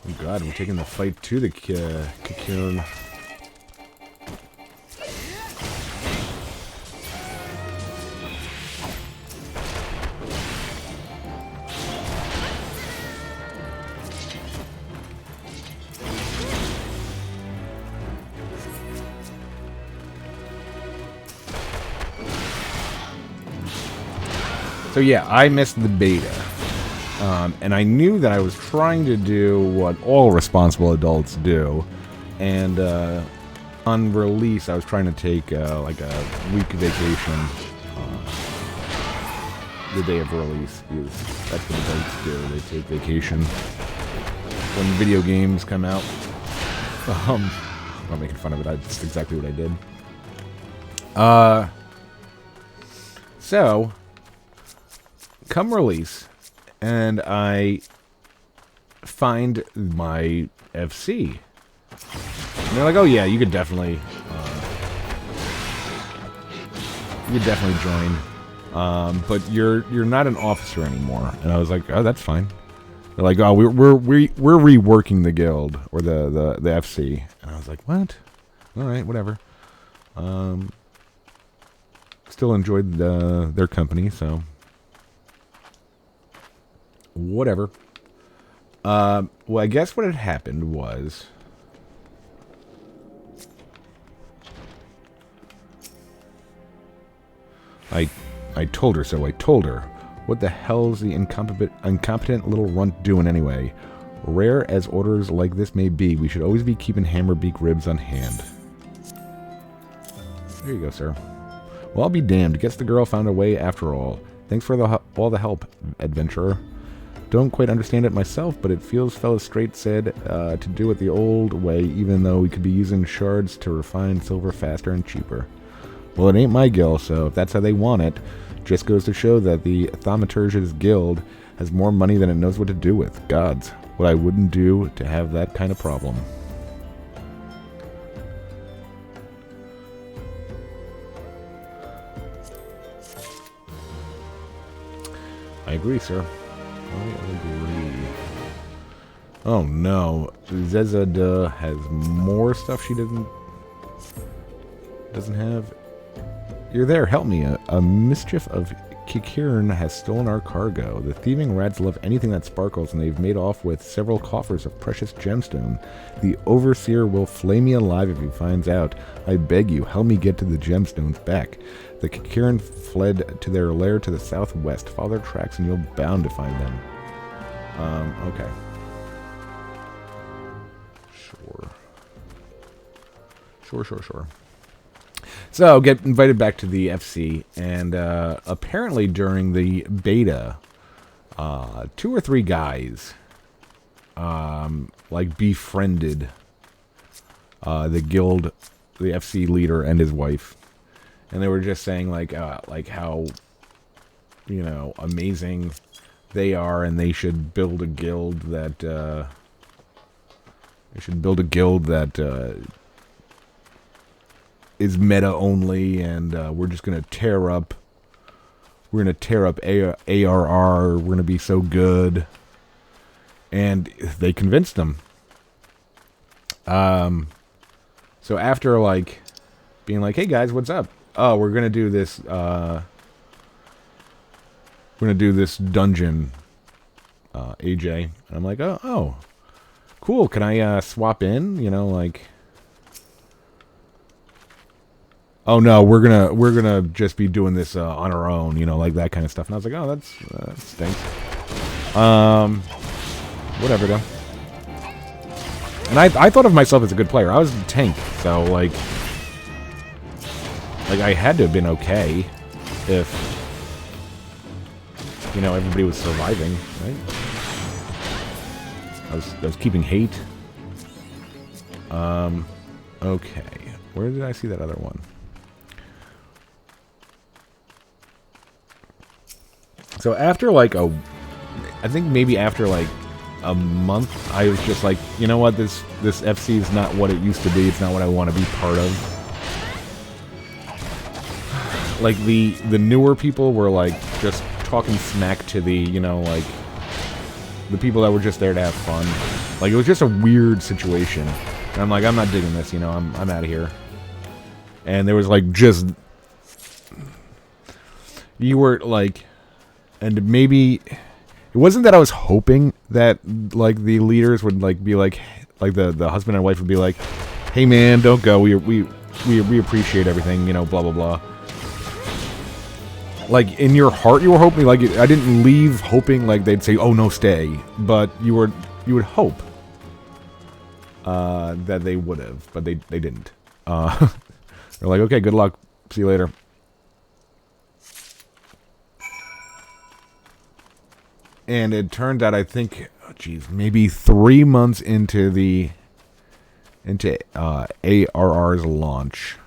Oh god, we're taking the fight to the cocoon. So yeah, I missed the beta. And I knew that I was trying to do what all responsible adults do. And on release, I was trying to take like a week vacation the day of release. Because that's what adults do. They take vacation when video games come out. I'm not making fun of it. That's exactly what I did. So, come release, and I find my FC. And they're like, "Oh yeah, you could definitely join, but you're not an officer anymore." And I was like, "Oh, that's fine." They're like, "Oh, we're reworking the guild or the FC," and I was like, "What? All right, whatever." Still enjoyed their company, so whatever. Well, I guess what had happened was I told her so. I told her, "What the hell's the incompetent little runt doing anyway? Rare as orders like this may be, we should always be keeping hammerbeak ribs on hand." There you go, sir. Well, I'll be damned. Guess the girl found a way after all. Thanks for all the help, adventurer. Don't quite understand it myself, but it feels fella straight said to do it the old way, even though we could be using shards to refine silver faster and cheaper. Well, it ain't my guild, so if that's how they want it, just goes to show that the Thaumaturge's guild has more money than it knows what to do with. Gods, what I wouldn't do to have that kind of problem. I agree, sir. I agree. Oh no, Zezada has more stuff she doesn't have. You're there, help me. A mischief of Kikirn has stolen our cargo. The thieving rats love anything that sparkles, and they've made off with several coffers of precious gemstone. The overseer will flay me alive if he finds out. I beg you, help me get to the gemstones back. The Kikirn fled to their lair to the southwest. Follow their tracks and you're bound to find them. Okay. Sure. So, get invited back to the FC, and apparently during the beta, 2 or 3 guys, like, befriended the guild, the FC leader and his wife, and they were just saying, like how, you know, amazing they are, and they should build a guild that, is meta only, and we're just gonna tear up. We're gonna tear up ARR. We're gonna be so good, and they convinced them. So after like being like, "Hey guys, what's up? Oh, we're gonna do this. We're gonna do this dungeon, AJ." And I'm like, "Oh, cool. Can I swap in? You know, like." Oh no, we're gonna just be doing this on our own, you know, like that kind of stuff. And I was like, oh, that stinks. Whatever though. And I thought of myself as a good player. I was a tank, so like I had to have been okay if, you know, everybody was surviving, right? I was keeping hate. Okay, where did I see that other one? So after like I think maybe after like a month, I was just like, you know what, this FC is not what it used to be. It's not what I want to be part of. Like the newer people were like just talking smack to the, you know, like the people that were just there to have fun. Like it was just a weird situation. And I'm like, I'm not digging this, you know, I'm out of here. And there was like just, you were like, and maybe it wasn't that I was hoping that like the leaders would like be like the husband and wife would be like, "Hey man, don't go. We appreciate everything, you know, blah blah blah." Like in your heart, you were hoping, like, I didn't leave hoping like they'd say, "Oh no, stay," but you would hope that they would have, but they didn't. They're like, "Okay, good luck. See you later." And it turned out, I think, maybe 3 months into ARR's launch,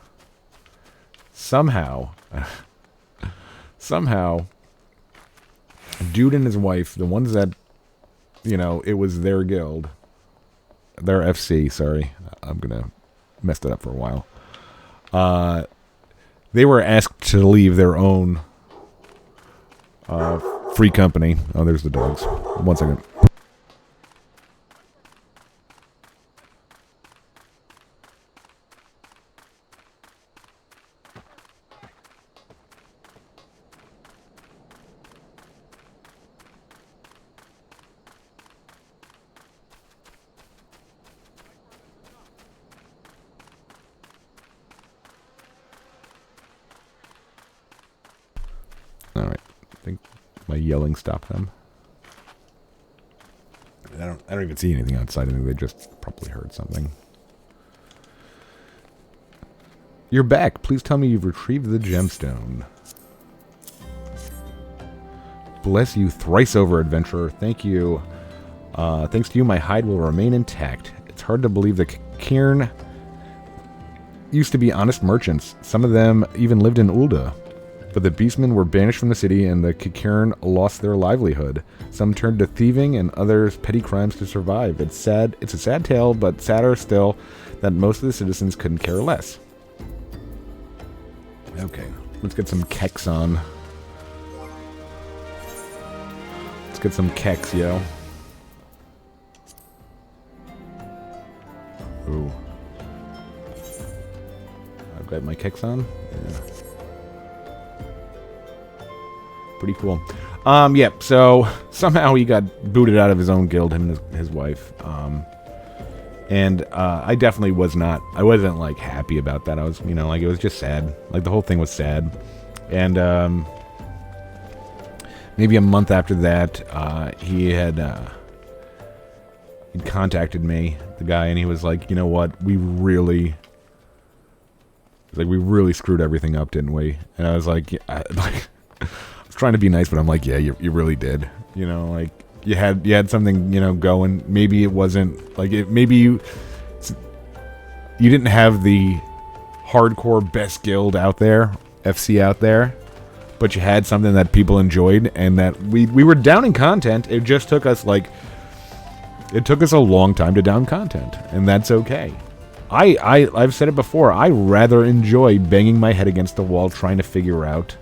somehow, dude and his wife, the ones that, you know, it was their guild, their FC. Sorry, I'm gonna mess it up for a while. They were asked to leave their own free company. Oh, there's the dogs. 1 second. All right. I think my yelling stopped them. I don't even see anything outside. I think they just probably heard something. You're back. Please tell me you've retrieved the gemstone. Bless you thrice over, adventurer. Thank you. Thanks to you, my hide will remain intact. It's hard to believe the Cairn used to be honest merchants. Some of them even lived in Ul'dah. But the beastmen were banished from the city, and the Cairn lost their livelihood. Some turned to thieving, and others petty crimes to survive. It's sad. It's a sad tale, but sadder still that most of the citizens couldn't care less. Okay, let's get some keks on. Let's get some keks, yo. Ooh. I've got my keks on. Yeah. Pretty cool. Yeah, so somehow he got booted out of his own guild, him and his wife. And I definitely I wasn't, like, happy about that. I was, you know, like, it was just sad. Like, the whole thing was sad. And maybe a month after that, he had He'd contacted me, the guy, and he was like, you know what, we really screwed everything up, didn't we? And I was like, yeah, I was trying to be nice, but I'm like, yeah, you really did. You know, like, you had something, you know, going. Maybe it wasn't, like, maybe you didn't have the hardcore best guild out there, FC out there, but you had something that people enjoyed, and that we were downing content. It just took us, like, it took us a long time to down content, and that's okay. I've said it before, I rather enjoy banging my head against the wall trying to figure out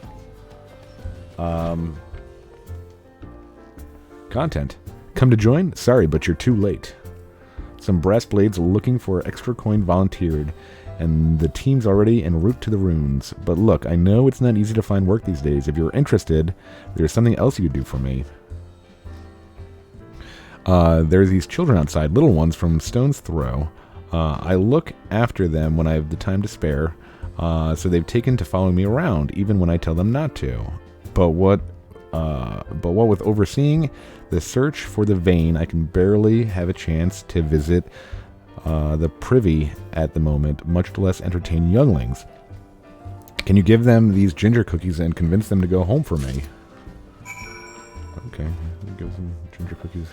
content. Come to join? Sorry, but you're too late. Some brass blades looking for extra coin volunteered, and the team's already en route to the runes. But look, I know it's not easy to find work these days. If you're interested, there's something else you could do for me. There's these children outside, little ones from Stone's Throw. I look after them when I have the time to spare, so they've taken to following me around, even when I tell them not to. But what with overseeing the search for the vein, I can barely have a chance to visit the privy at the moment, much less entertain younglings. Can you give them these ginger cookies and convince them to go home for me? Okay, give them ginger cookies.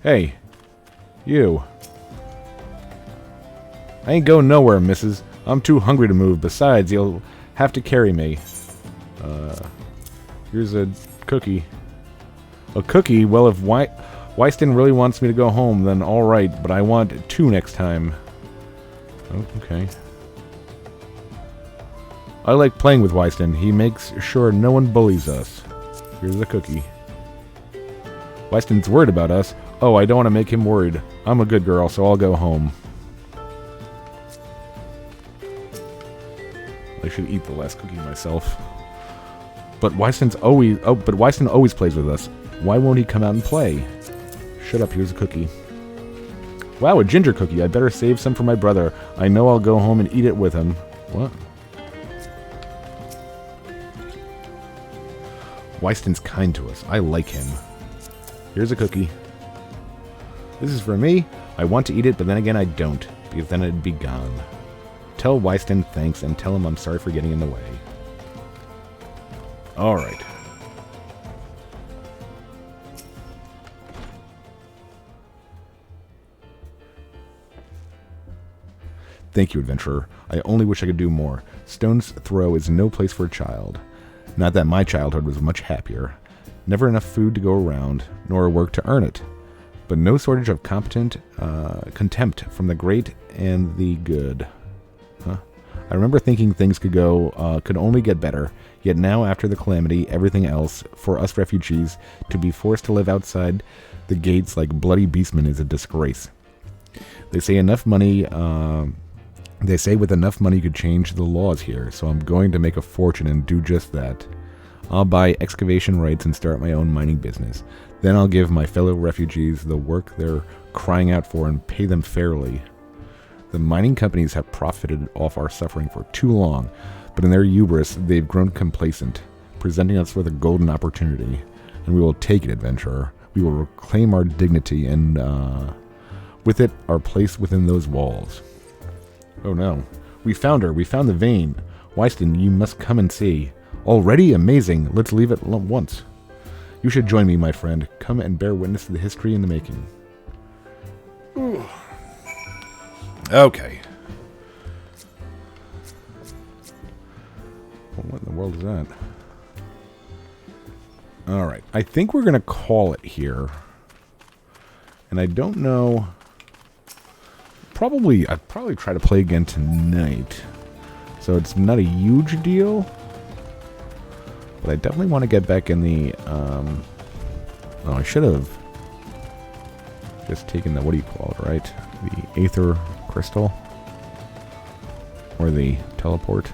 Hey, you. I ain't going nowhere, missus. I'm too hungry to move. Besides, you'll have to carry me. Here's a cookie. A cookie? Well, if Wyston really wants me to go home, then all right, but I want 2 next time. Oh, okay. I like playing with Wyston. He makes sure no one bullies us. Here's a cookie. Wyston's worried about us. Oh, I don't want to make him worried. I'm a good girl, so I'll go home. I should eat the last cookie myself. But Wyston always plays with us. Why won't he come out and play? Shut up, here's a cookie. Wow, a ginger cookie. I better save some for my brother. I know I'll go home and eat it with him. What? Wyston's kind to us. I like him. Here's a cookie. This is for me. I want to eat it, but then again I don't, because then it'd be gone. Tell Wyston thanks and tell him I'm sorry for getting in the way. Alright. Thank you, adventurer. I only wish I could do more. Stone's Throw is no place for a child. Not that my childhood was much happier. Never enough food to go around, nor work to earn it. But no shortage of contempt from the great and the good. Huh? I remember thinking things could only get better, yet now after the calamity, everything else, for us refugees, to be forced to live outside the gates like bloody beastmen is a disgrace. They say with enough money you could change the laws here, so I'm going to make a fortune and do just that. I'll buy excavation rights and start my own mining business. Then I'll give my fellow refugees the work they're crying out for and pay them fairly. The mining companies have profited off our suffering for too long, but in their hubris, they've grown complacent, presenting us with a golden opportunity. And we will take it, adventurer. We will reclaim our dignity and, with it, our place within those walls. Oh no. We found her. We found the vein. Wyston, you must come and see. Already? Amazing. Let's leave at once. You should join me, my friend. Come and bear witness to the history in the making. Ooh. Okay. Well, what in the world is that? Alright. I think we're going to call it here. And I don't know... I'd probably try to play again tonight. So it's not a huge deal. But I definitely want to get back in the... Oh, I should have just taken the... What do you call it, right? The Aether Crystal. Or the Teleport.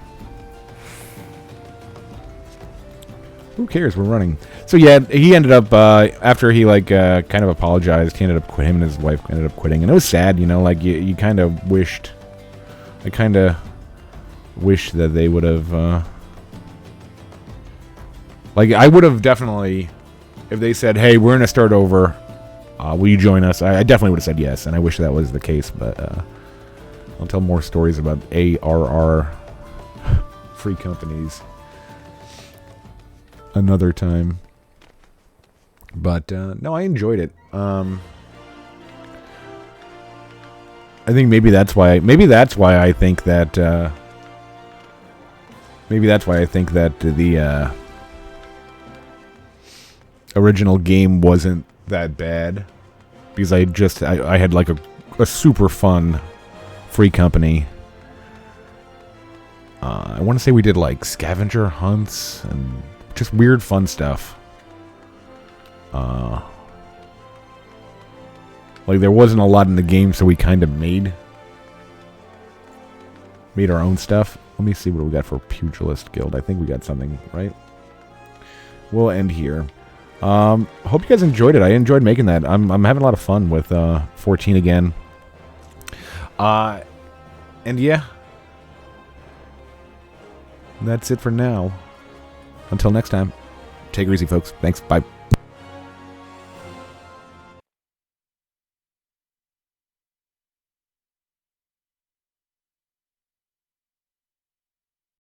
Who cares? We're running. So yeah, he ended up, after he, like, kind of apologized, him and his wife ended up quitting. And it was sad, you know, like, you kind of wished... I kind of wish that they would have... Like, I would have definitely... If they said, hey, we're going to start over, Will you join us? I definitely would have said yes, and I wish that was the case, but I'll tell more stories about ARR free companies another time. But no, I enjoyed it. I think maybe that's why I think that the original game wasn't that bad, because I had like a super fun free company. I want to say we did like scavenger hunts and just weird fun stuff. Like there wasn't a lot in the game, so we kind of made our own stuff. Let me see what we got for Pugilist Guild. I think we got something, right? We'll end here. Hope you guys enjoyed it. I enjoyed making that. I'm having a lot of fun with 14 again. And yeah, that's it for now. Until next time, take it easy, folks. Thanks. Bye.